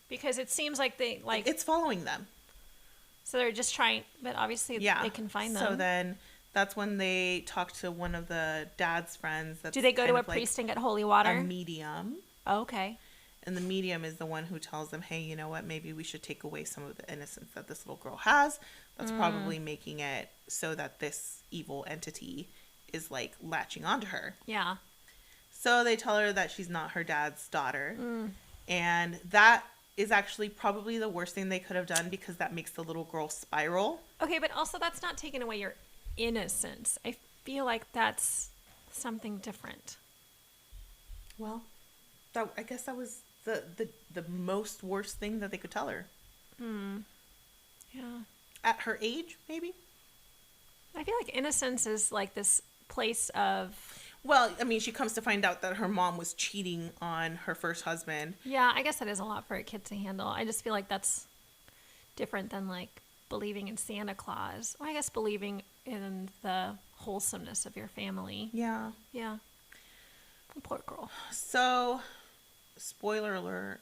Because it seems like they, like... It's following them. So they're just trying, but obviously they can find them. So then that's when they talk to one of the dad's friends. Do they go to a priest and get holy water? A medium. Oh, okay. And the medium is the one who tells them, hey, you know what? Maybe we should take away some of the innocence that this little girl has. That's probably making it so that this evil entity is like latching onto her. Yeah. So they tell her that she's not her dad's daughter. And that is actually probably the worst thing they could have done, because that makes the little girl spiral. Okay, but also that's not taking away your innocence. I feel like that's something different. Well, I guess that was the most worst thing that they could tell her. Yeah. At her age, maybe? I feel like innocence is like this place of... Well, I mean, she comes to find out that her mom was cheating on her first husband. Yeah, I guess that is a lot for a kid to handle. I just feel like that's different than like believing in Santa Claus. Well, I guess believing in the wholesomeness of your family. Yeah. Yeah. Poor girl. So, spoiler alert.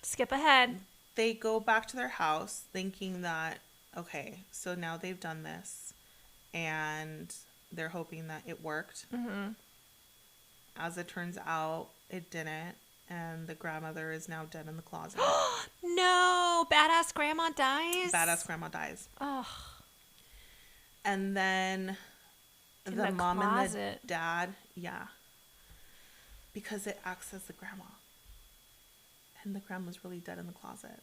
Skip ahead. They go back to their house thinking that, okay, so now they've done this, and they're hoping that it worked. As it turns out, it didn't, and the grandmother is now dead in the closet. No! Badass grandma dies? Badass grandma dies. Ugh. And then the mom closet. and the dad, because it acts as the grandma. And the grandma's really dead in the closet.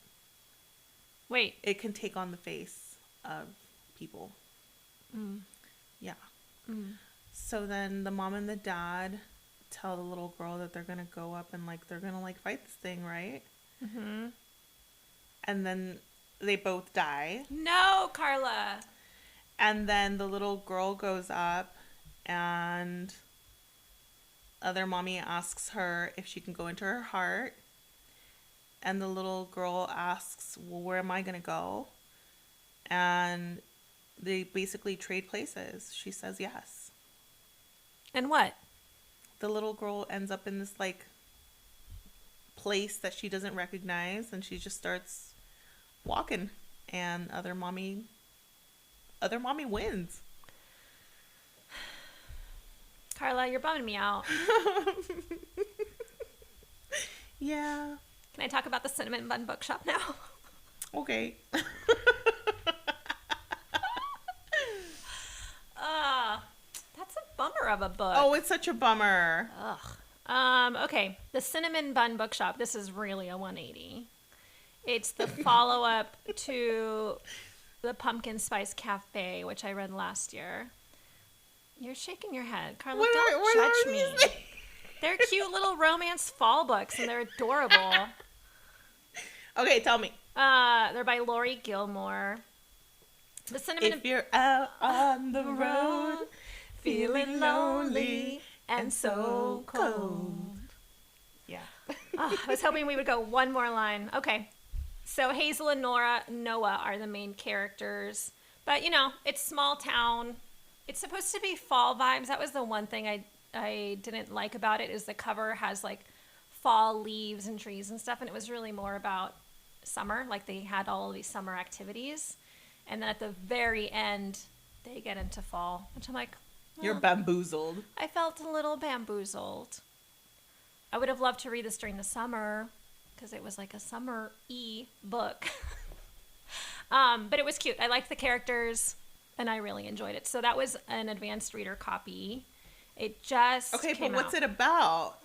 Wait. It can take on the face of people. Yeah. So then the mom and the dad tell the little girl that they're going to go up and they're going to fight this thing, right? And then they both die. No, Karla. And then the little girl goes up, and other mommy asks her if she can go into her heart. And the little girl asks, well, where am I going to go? And they basically trade places. She says yes. And what? The little girl ends up in this place that she doesn't recognize, and she just starts walking, and other mommy wins. Karla, you're bumming me out. Yeah. Can I talk about the Cinnamon Bun Bookshop now? Okay. That's a bummer of a book. Oh, it's such a bummer. Ugh. Okay. The Cinnamon Bun Bookshop. This is really a 180. It's the follow-up to the Pumpkin Spice Cafe, which I read last year. You're shaking your head. Karla, don't judge me. They're cute little romance fall books, and they're adorable. Okay, tell me. They're by Lori Gilmore. The cinnamon. If you're out on the road, feeling lonely and so cold. Yeah. I was hoping we would go one more line. Okay. So Hazel and Noah are the main characters. But, you know, it's small town. It's supposed to be fall vibes. That was the one thing I didn't like about it, is the cover has, like, fall leaves and trees and stuff. And it was really more about summer. Like, they had all of these summer activities. And then at the very end, they get into fall. Which I'm like, You're bamboozled. I felt a little bamboozled. I would have loved to read this during the summer because it was like a summer-y book. But it was cute. I liked the characters, and I really enjoyed it. So that was an advanced reader copy. It just Okay, came but what's out. it about?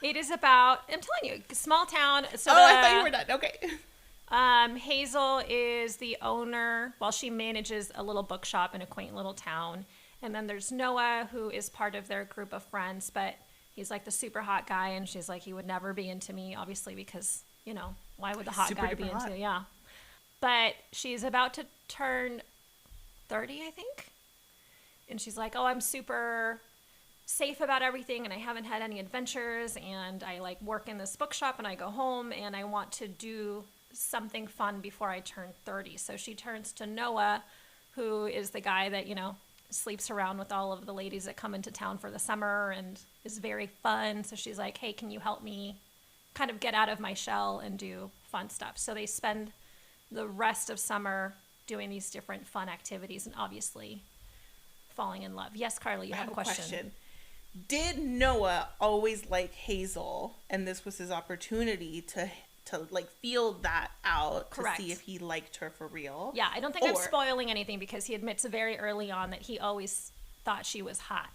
It is about, I'm telling you, small town. So I thought you were done. Okay. Hazel is the owner. Well, she manages a little bookshop in a quaint little town. And then there's Noah, who is part of their group of friends, but he's like the super hot guy, and she's like, he would never be into me, obviously, because, you know, why would the hot guy be into you? Yeah. But she's about to turn 30, I think. And she's like, oh, I'm super safe about everything, and I haven't had any adventures, and I like work in this bookshop, and I go home, and I want to do something fun before I turn 30. So she turns to Noah, who is the guy that, you know, sleeps around with all of the ladies that come into town for the summer and is very fun. So she's like, hey, can you help me kind of get out of my shell and do fun stuff? So they spend the rest of summer doing these different fun activities and obviously falling in love. Yes, Karla, you have a question. Did Noah always like Hazel, and this was his opportunity to like feel that out? Correct. To see if he liked her for real? Yeah, I don't think I'm spoiling anything because he admits very early on that he always thought she was hot.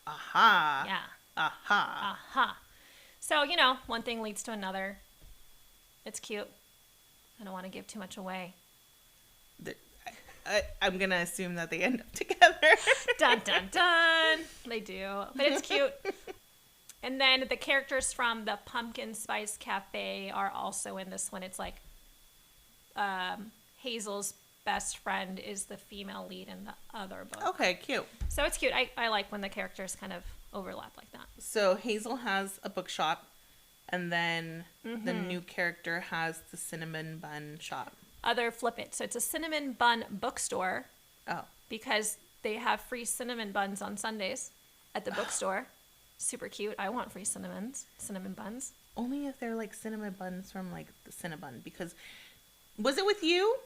Aha. Yeah. Aha. Aha. So, you know, one thing leads to another. It's cute. I don't want to give too much away. I'm going to assume that they end up together. Dun, dun, dun. They do. But it's cute. And then the characters from the Pumpkin Spice Cafe are also in this one. It's like Hazel's best friend is the female lead in the other book. Okay, cute. So it's cute. I like when the characters kind of overlap like that. So Hazel has a bookshop, and then the new character has the cinnamon bun shop. Flip it. So it's a cinnamon bun bookstore. Oh. Because they have free cinnamon buns on Sundays at the bookstore. Super cute. I want free cinnamon buns. Only if they're like cinnamon buns from like the Cinnabon. Because was it with you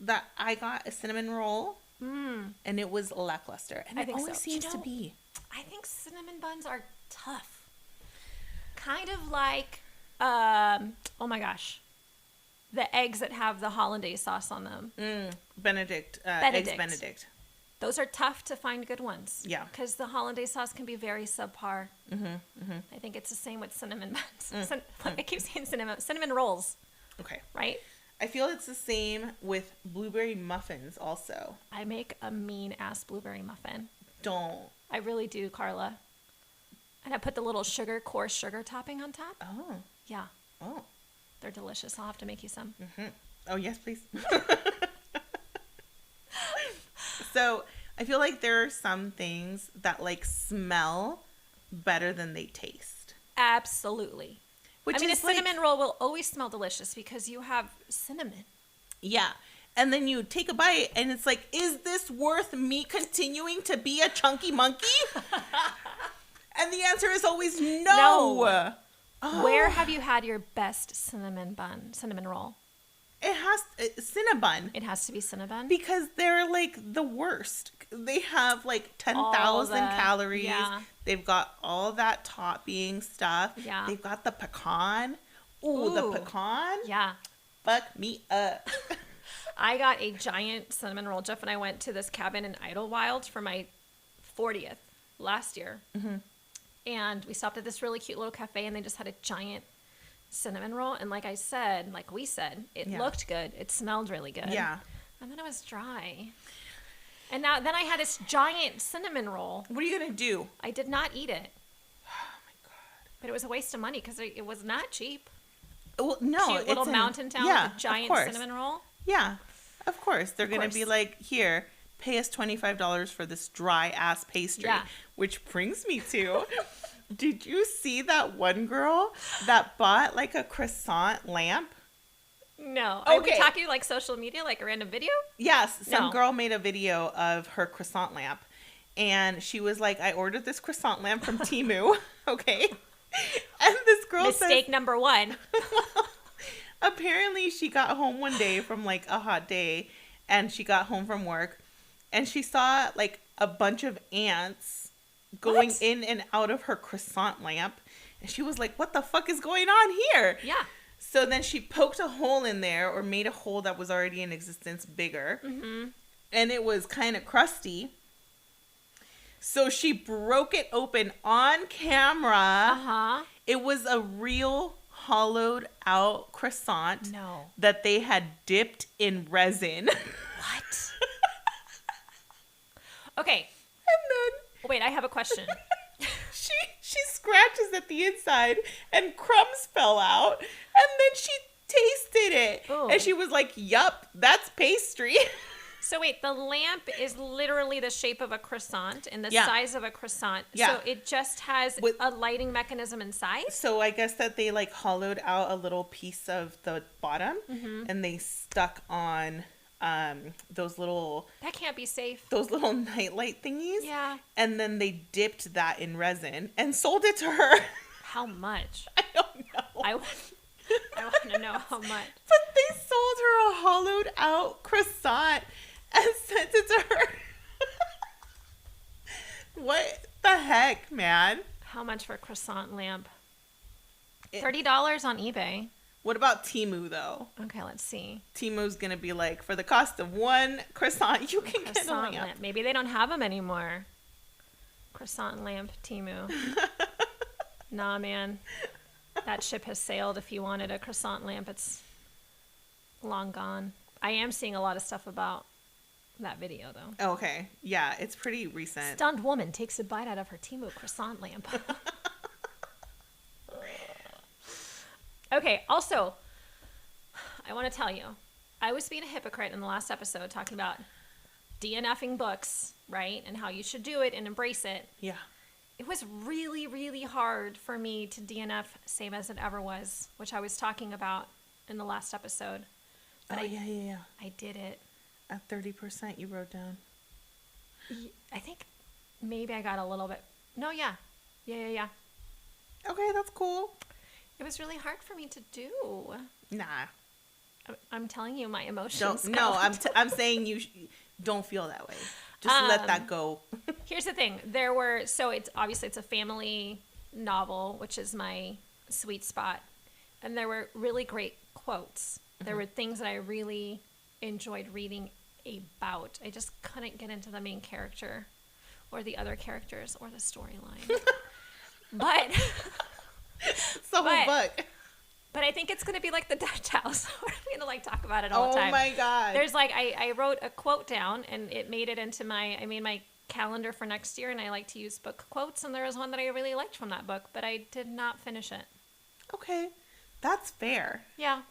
that I got a cinnamon roll? And it was lackluster. And I it think always so. seems to be. I think cinnamon buns are tough. Kind of like, oh my gosh, the eggs that have the hollandaise sauce on them. Benedict. Eggs Benedict. Those are tough to find good ones. Yeah. Because the hollandaise sauce can be very subpar. I think it's the same with cinnamon buns. I keep saying cinnamon rolls. Okay. Right? I feel it's the same with blueberry muffins also. I make a mean-ass blueberry muffin. Don't. I really do, Karla. And I put the little coarse sugar topping on top. Oh. Yeah. Oh. They're delicious. I'll have to make you some. Oh, yes, please. So, I feel like there are some things that, like, smell better than they taste. Absolutely. Which a is cinnamon roll will always smell delicious because you have cinnamon. Yeah. And then you take a bite and it's like, is this worth me continuing to be a chunky monkey? And the answer is always no. Oh. Where have you had your best cinnamon roll? It has Cinnabon. It has to be Cinnabon. Because they're like the worst. They have like 10,000 calories. Yeah. They've got all that topping stuff. Yeah. They've got the pecan. Ooh, the pecan. Yeah. Fuck me up. I got a giant cinnamon roll. Jeff and I went to this cabin in Idlewild for my 40th last year. And we stopped at this really cute little cafe and they just had a giant cinnamon roll. And like we said, it looked good. It smelled really good. Yeah. And then it was dry. And then I had this giant cinnamon roll. What are you going to do? I did not eat it. Oh, my God. But it was a waste of money because it was not cheap. Well, no. Cute little mountain town with a giant cinnamon roll. Yeah, of course. They're going to be like, here, pay us $25 for this dry-ass pastry. Yeah. Which brings me to, did you see that one girl that bought like a croissant lamp? No. Are we talking like social media, like a random video? Yes. Some girl made a video of her croissant lamp. And she was like, I ordered this croissant lamp from Temu. Okay. And this girl Mistake number one. Apparently she got home one day from like a hot day. And she got home from work. And she saw like a bunch of ants going in and out of her croissant lamp. And she was like, what the fuck is going on here? Yeah. So then she poked a hole in there, or made a hole that was already in existence bigger. Mm-hmm. And it was kind of crusty. So she broke it open on camera. Uh-huh. It was a real hollowed out croissant that they had dipped in resin. What? Okay. And then... Wait, I have a question. She scratches at the inside and crumbs fell out. And then she tasted it. Ooh. And she was like, yup, that's pastry. So wait, the lamp is literally the shape of a croissant and the size of a croissant. Yeah. So it just has a lighting mechanism inside? So I guess that they like hollowed out a little piece of the bottom and they stuck on those little... That can't be safe. Those little nightlight thingies. Yeah. And then they dipped that in resin and sold it to her. How much? I don't know. I want to know how much. But they sold her a hollowed out croissant and sent it to her. What the heck, man? How much for a croissant lamp? $30 on eBay. What about Temu, though? Okay, let's see. Temu's going to be like, for the cost of one croissant, you can get a lamp. Maybe they don't have them anymore. Croissant lamp, Temu. Nah, man. That ship has sailed. If you wanted a croissant lamp, it's long gone. I am seeing a lot of stuff about that video, though. Okay. Yeah, it's pretty recent. Stunned woman takes a bite out of her Temu croissant lamp. Okay, also, I want to tell you, I was being a hypocrite in the last episode talking about DNF'ing books, right? And how you should do it and embrace it. Yeah. It was really, really hard for me to DNF Same As It Ever Was, which I was talking about in the last episode. But yeah. I did it. At 30% you wrote down. I think maybe I got a little bit. No, yeah. Yeah. Okay, that's cool. It was really hard for me to do. Nah. I'm telling you my emotions. I'm saying you don't feel that way. Just let that go. Here's the thing. It's a family novel, which is my sweet spot. And there were really great quotes. Mm-hmm. There were things that I really enjoyed reading about. I just couldn't get into the main character or the other characters or the storyline. But... It's the whole book. But I think it's going to be like the Dutch House. We're going to talk about it all the time. Oh my God. There's I wrote a quote down and it made it into I made my calendar for next year and I like to use book quotes and there was one that I really liked from that book, but I did not finish it. Okay. That's fair. Yeah.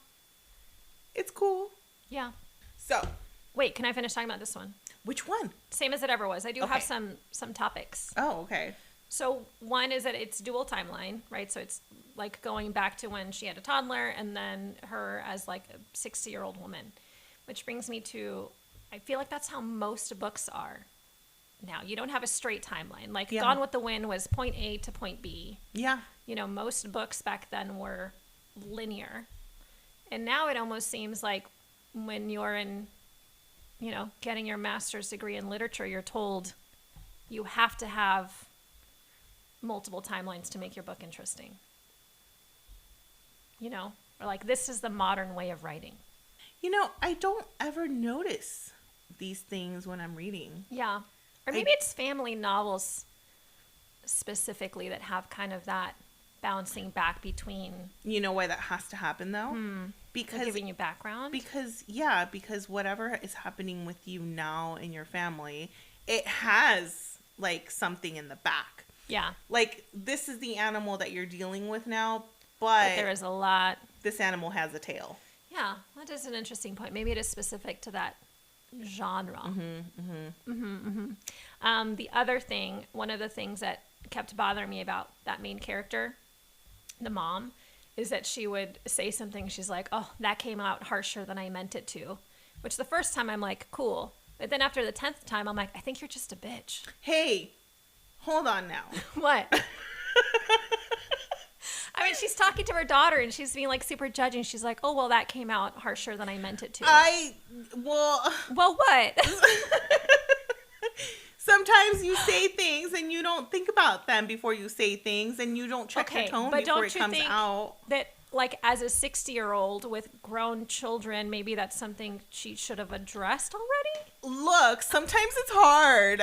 It's cool. Yeah. So. Wait, can I finish talking about this one? Which one? Same As It Ever Was. I do have some topics. Oh, okay. So one is that it's dual timeline, right? So it's like going back to when she had a toddler and then her as like a 60-year-old woman, which brings me to, I feel like that's how most books are now. You don't have a straight timeline. Like Gone with the Wind was point A to point B. Yeah. You know, most books back then were linear. And now it almost seems like when you're in, getting your master's degree in literature, you're told you have to have multiple timelines to make your book interesting. Or like this is the modern way of writing. I don't ever notice these things when I'm reading. Yeah. Or maybe it's family novels specifically that have kind of that bouncing back between. You know why that has to happen though? Because giving you background. Because whatever is happening with you now in your family, it has like something in the back. Yeah. Like, this is the animal that you're dealing with now, but there is a lot. This animal has a tail. Yeah, that is an interesting point. Maybe it is specific to that genre. The other thing, one of the things that kept bothering me about that main character, the mom, is that she would say something. She's like, oh, that came out harsher than I meant it to. Which the first time I'm like, cool. But then after the 10th time, I'm like, I think you're just a bitch. Hey, hold on now. What? I mean, she's talking to her daughter and she's being like super judging. She's like, oh, well, that came out harsher than I meant it to. Well, what? Sometimes you say things and you don't think about them before you say things, and you don't check your tone before it comes out. That, like, as a 60-year-old with grown children, maybe that's something she should have addressed already? Look, sometimes it's hard.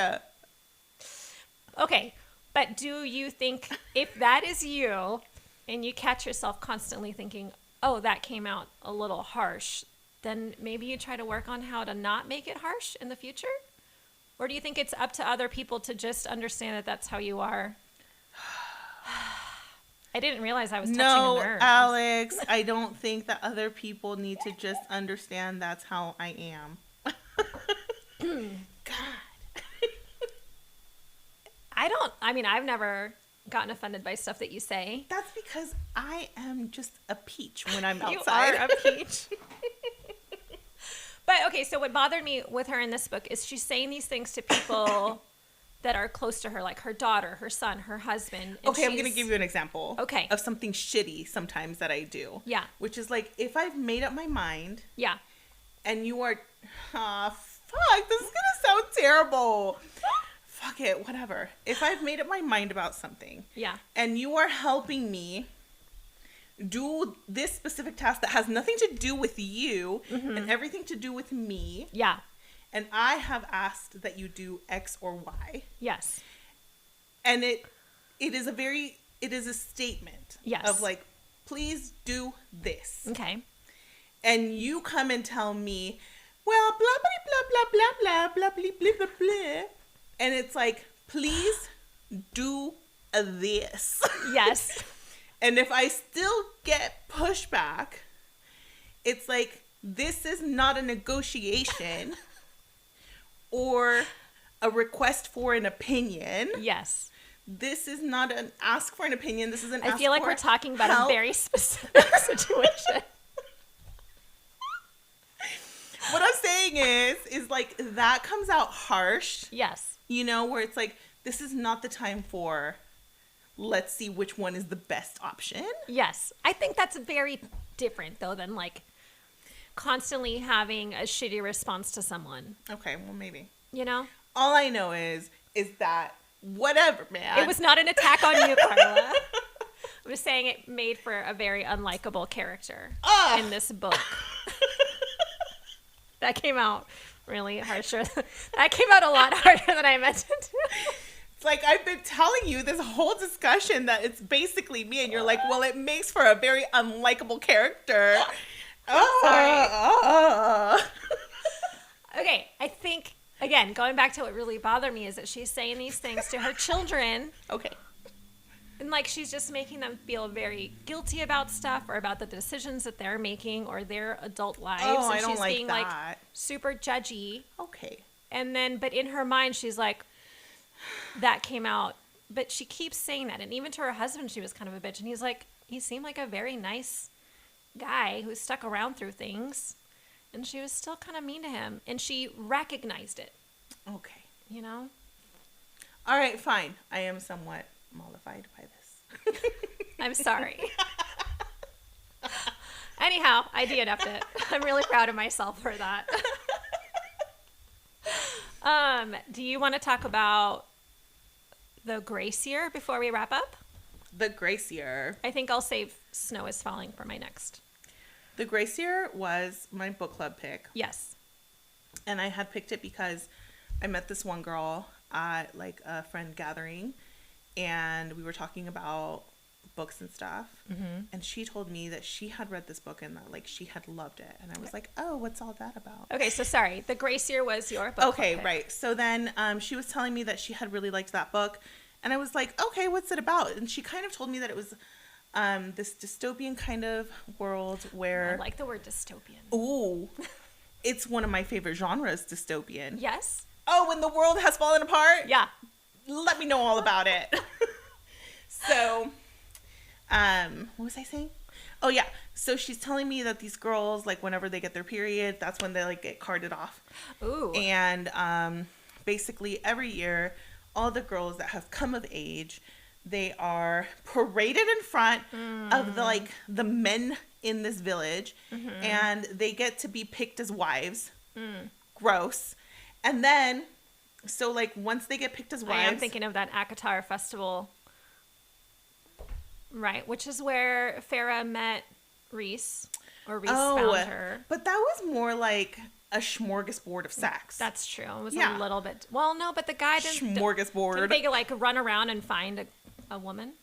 Okay, but do you think if that is you and you catch yourself constantly thinking, oh, that came out a little harsh, then maybe you try to work on how to not make it harsh in the future? Or do you think it's up to other people to just understand that that's how you are? I didn't realize I was touching a nerve. No, Alex, I don't think that other people need to just understand that's how I am. God. I've never gotten offended by stuff that you say. That's because I am just a peach when I'm You outside. are a peach. But, okay, so what bothered me with her in this book is she's saying these things to people that are close to her, like her daughter, her son, her husband. Okay, I'm going to give you an example. Okay. Of something shitty sometimes that I do. Yeah. Which is like, if I've made up my mind. Yeah. And you are, fuck, this is going to sound terrible. Fuck it, whatever. If I've made up my mind about something. Yeah. And you are helping me do this specific task that has nothing to do with you and everything to do with me. Yeah. And I have asked that you do X or Y. Yes. And it is a statement. Yes. Of like, please do this. Okay. And you come and tell me, well, blah, blah, blah, blah, blah, blah, blah, blah, blah, blah. And it's like, please do this. Yes. And if I still get pushback, it's like, this is not a negotiation or a request for an opinion. Yes. This is not an ask for an opinion. This is an ask for I feel like we're talking about help. a very specific situation. What I'm saying is like, that comes out harsh. Yes. You know, where it's like, this is not the time for, let's see which one is the best option. Yes. I think that's very different, though, than like constantly having a shitty response to someone. Okay, well, maybe. You know? All I know is that whatever, man. It was not an attack on you, Karla. I'm just saying it made for a very unlikable character in this book. That came out really harsher. That came out a lot harder than I meant it to. It's like, I've been telling you this whole discussion that it's basically me, and you're like, well, it makes for a very unlikable character. Sorry. Okay, I think, again, going back to what really bothered me is that she's saying these things to her children. Okay. And, like, she's just making them feel very guilty about stuff or about the decisions that they're making or their adult lives. Oh, and I don't she's like being, that. like, super judgy. Okay. And then, but in her mind, she's like, that came out. But she keeps saying that. And even to her husband, she was kind of a bitch. And he's like, he seemed like a very nice guy who stuck around through things. And she was still kind of mean to him. And she recognized it. Okay. You know? All right, fine. I am somewhat mollified by this. I'm sorry. Anyhow, I DNF'd it. I'm really proud of myself for that. Do you want to talk about the grace year before we wrap up? The grace year. I think I'll save Snow is Falling for my next. The grace year was my book club pick. Yes. And I had picked it because I met this one girl at like a friend gathering, and we were talking about books and stuff. And she told me that she had read this book and that like she had loved it. And I was like, oh, what's all that about? Okay, so sorry. The Gracier was your book. Okay, right. So then she was telling me that she had really liked that book. And I was like, okay, what's it about? And she kind of told me that it was this dystopian kind of world where... I like the word dystopian. Ooh. It's one of my favorite genres, dystopian. Yes. Oh, when the world has fallen apart? Yeah. Let me know all about it. So, what was I saying? Oh, yeah. So she's telling me that these girls, like, whenever they get their period, that's when they, like, get carted off. Ooh. And basically every year, all the girls that have come of age, they are paraded in front of the men in this village, and they get to be picked as wives. Gross. And then, so like once they get picked as wives, I am thinking of that Akatar festival, right? Which is where Farah met Reese, or Reese found her. But that was more like a smorgasbord of sex. That's true. It was a little bit. Well, no, but the guy didn't. Smorgasbord. Didn't they like run around and find a woman?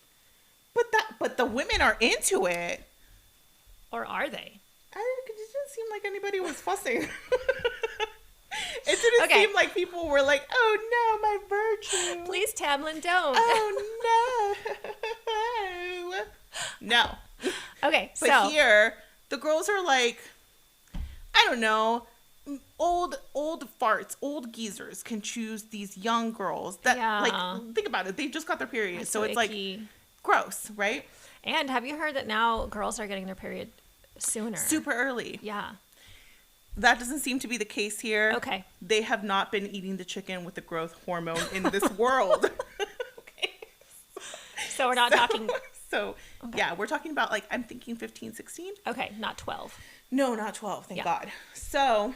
But the women are into it. Or are they? It didn't seem like anybody was fussing. It didn't seem like people were like, oh no, my virtue. Please, Tamlin, don't. Oh no. No. Okay, but here, the girls are like, I don't know, old farts, old geezers can choose these young girls that, like, think about it. They just got their period. So it's icky. Like, gross, right? And have you heard that now girls are getting their period sooner? Super early. Yeah. That doesn't seem to be the case here. Okay. They have not been eating the chicken with the growth hormone in this world. Okay. So we're not talking... So, yeah, we're talking about, like, I'm thinking 15, 16. Okay, not 12. No, not 12, thank God. So,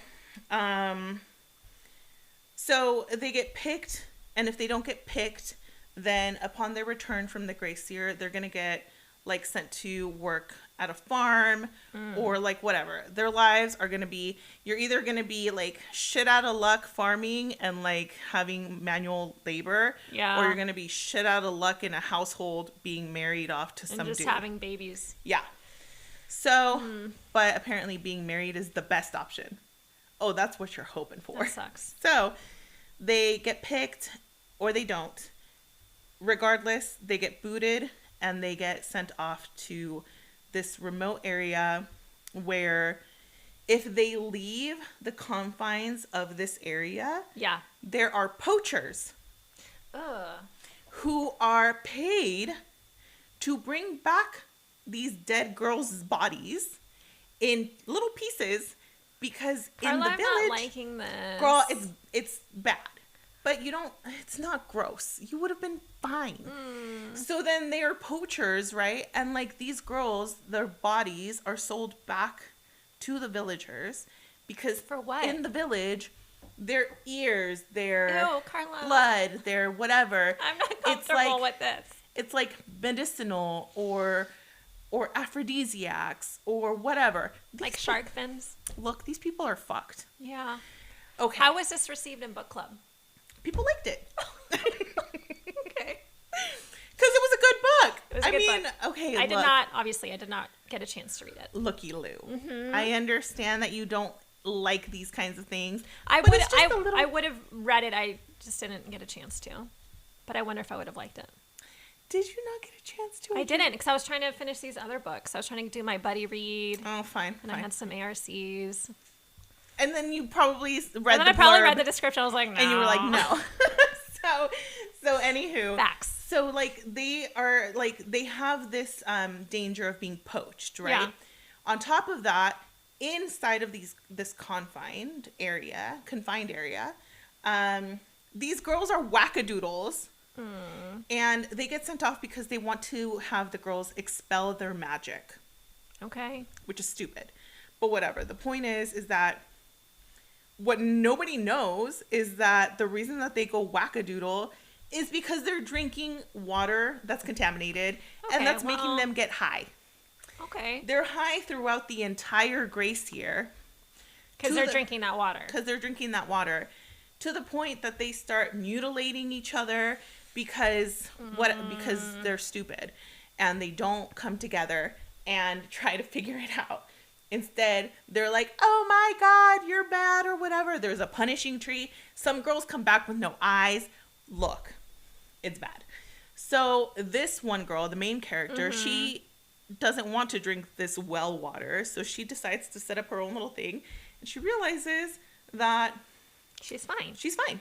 so they get picked, and if they don't get picked, then upon their return from the Gracier, they're going to get, like, sent to work at a farm or, like, whatever. Their lives are going to be, you're either going to be, like, shit out of luck farming and, like, having manual labor. Yeah. Or you're going to be shit out of luck in a household being married off to some dude. And just having babies. Yeah. So, but apparently being married is the best option. Oh, that's what you're hoping for. That sucks. So, they get picked or they don't. Regardless, they get booted and they get sent off to this remote area where if they leave the confines of this area, there are poachers who are paid to bring back these dead girls' bodies in little pieces because Karla, in the I'm village, not liking this. Girl, it's bad. But it's not gross. You would have been fine. So then they are poachers, right? And like these girls, their bodies are sold back to the villagers because for what? In the village, their ears, their Karla. blood, their whatever. I'm not comfortable with this. It's like medicinal or aphrodisiacs or whatever. Like shark fins? Look, these people are fucked. Yeah. Okay. How was this received in book club? People liked it. Okay. Because it was a good book. It was a good book. Okay, I did not get a chance to read it. Looky Lou. I understand that you don't like these kinds of things. I would have read it. I just didn't get a chance to. But I wonder if I would have liked it. Did you not get a chance to? I didn't, because I was trying to finish these other books. I was trying to do my buddy read. Oh, fine. And I had some ARCs. And then you probably read read the description. I was like, no. And you were like, no. So anywho. Facts. So, like, they are, like, they have this danger of being poached, right? Yeah. On top of that, inside of this confined area, these girls are wackadoodles. And they get sent off because they want to have the girls expel their magic. Okay. Which is stupid. But whatever. The point is that what nobody knows is that the reason that they go wackadoodle is because they're drinking water that's contaminated and that's making them get high. Okay. They're high throughout the entire grace year. Because they're drinking that water. Because they're drinking that water. To the point that they start mutilating each other because they're stupid. and they don't come together and try to figure it out. Instead, they're like, oh my God, you're bad or whatever. There's a punishing tree. Some girls come back with no eyes. Look, it's bad. So this one girl, the main character, she doesn't want to drink this well water. So she decides to set up her own little thing. And she realizes that she's fine. She's fine.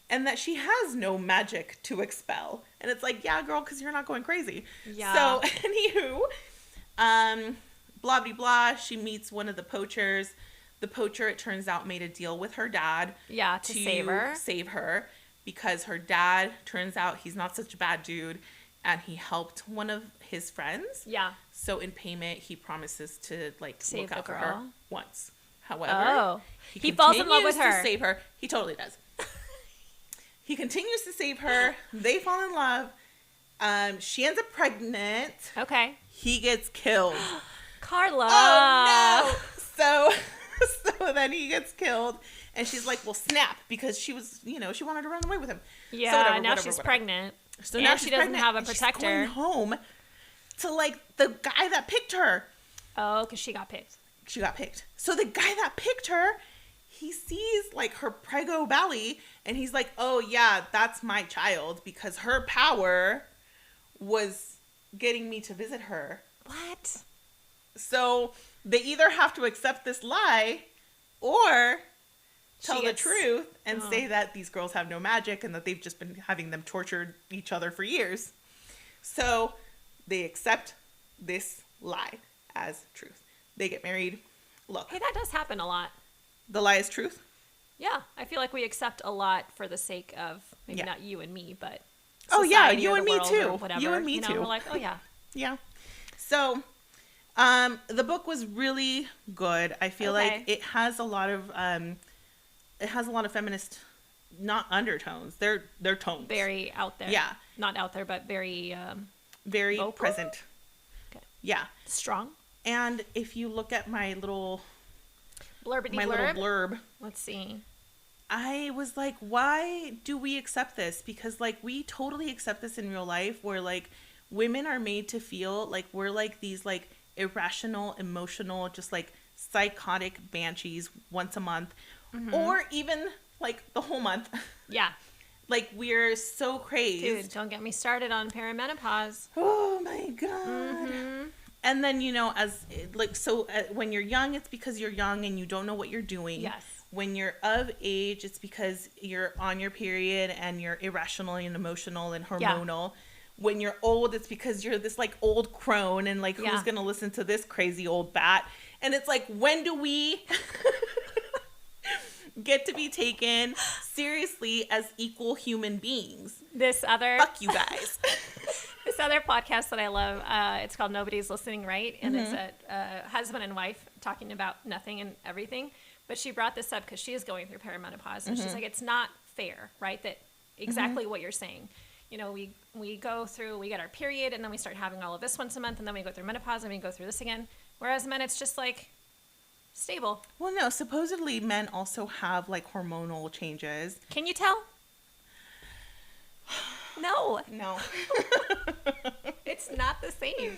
And that she has no magic to expel. And it's like, yeah, girl, because you're not going crazy. Yeah. So, anywho, blah, blah, blah. She meets one of the poachers. The poacher, it turns out, made a deal with her dad. Yeah, to save her. Because her dad, turns out, he's not such a bad dude. And he helped one of his friends. Yeah. So, in payment, he promises to, like, save look out the for girl. her once. However, he falls in love with her. To save her. He totally does. He continues to save her. They fall in love. She ends up pregnant. Okay. He gets killed. Karla. Oh, no. So then he gets killed. And she's like, well, snap. Because she was, she wanted to run away with him. Yeah, so whatever, now she's pregnant. So and now she doesn't have a protector. She's going home to, like, the guy that picked her. Oh, because she got picked. She got picked. So the guy that picked her, he sees, like, her prego belly, and he's like, oh, yeah, that's my child, because her power was getting me to visit her. What? So they either have to accept this lie or tell the truth and say that these girls have no magic and that they've just been having them torture each other for years. So they accept this lie as truth. They get married. Look. Hey, that does happen a lot. The lie is truth? Yeah. I feel like we accept a lot for the sake of, maybe not you and me, but oh, yeah, you and me too. You and me too. We're like, oh, yeah. Yeah. So the book was really good. I feel like it has a lot of feminist, not undertones. They're tones. Very out there. Yeah. Not out there, but very very vocal? Present. Okay. Yeah. Strong. And if you look at my little little blurb. Let's see. I was like, why do we accept this? Because, like, we totally accept this in real life where, like, women are made to feel like we're, like, these, like, irrational, emotional, just, like, psychotic banshees once a month. Or even, like, the whole month. Yeah. Like, we're so crazed. Dude, don't get me started on perimenopause. Oh, my God. And then, when you're young, it's because you're young and you don't know what you're doing. Yes. When you're of age, it's because you're on your period and you're irrational and emotional and hormonal. Yeah. When you're old, it's because you're this, like, old crone and, like, who's going to listen to this crazy old bat? And it's like, when do we get to be taken seriously as equal human beings? Fuck you guys. This other podcast that I love, it's called Nobody's Listening, Right? And it's a husband and wife talking about nothing and everything. But she brought this up because she is going through perimenopause. And she's like, it's not fair, right? That exactly what you're saying. You know, we go through, we get our period, and then we start having all of this once a month, and then we go through menopause, and we go through this again. Whereas men, it's just like stable. Well, no, supposedly men also have, like, hormonal changes. Can you tell? No. It's not the same.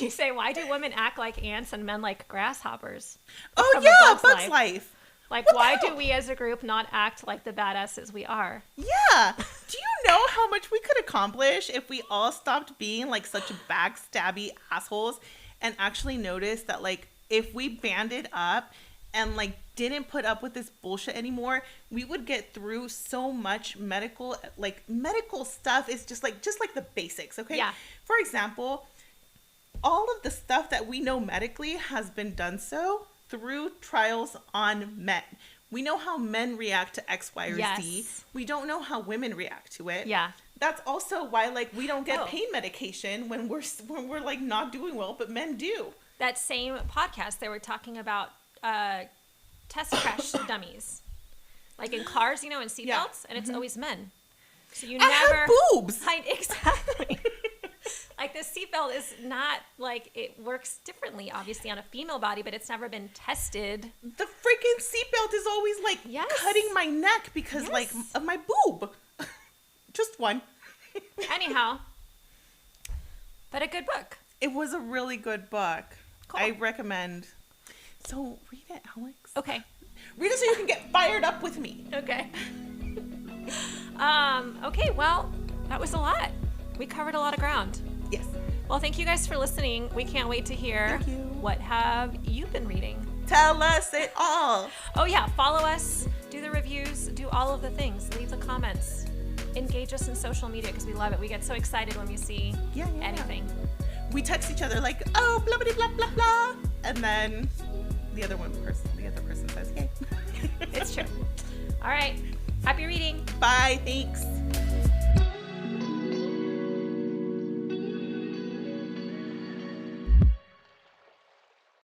You say, why do women act like ants and men like grasshoppers? Oh, yeah, Bug's Life. Like, why do we as a group not act like the badasses we are? Yeah. Do you know how much we could accomplish if we all stopped being, like, such backstabby assholes and actually noticed that, like, if we banded up and, like, didn't put up with this bullshit anymore, we would get through so much medical stuff is just like the basics, okay? Yeah. For example, all of the stuff that we know medically has been done so through trials on men. We know how men react to X, Y, or Z. We don't know how women react to it. Yeah. That's also why, like, we don't get pain medication when we're like not doing well, but men do. That same podcast, they were talking about test crash dummies, like in cars, you know, in seatbelts, and it's always men. So you never have boobs. Exactly. Like, the seatbelt is not, like, it works differently, obviously, on a female body, but it's never been tested. The freaking seatbelt is always, like, cutting my neck because, like, of my boob. Just one. Anyhow, But a good book. It was a really good book. Cool. I recommend. So read it, Alex. Okay. Read it so you can get fired up with me. Okay. Okay, well, that was a lot. We covered a lot of ground. Yes. Well, thank you guys for listening. We can't wait to hear Thank you. what have you been reading. Tell us it all. Oh yeah, follow us, do the reviews, do all of the things, leave the comments, engage us in social media because we love it. We get so excited when we see anything. We text each other like, oh, blah blah blah blah blah, and then the other person says, "Yay." It's true. All right. Happy reading. Bye. Thanks.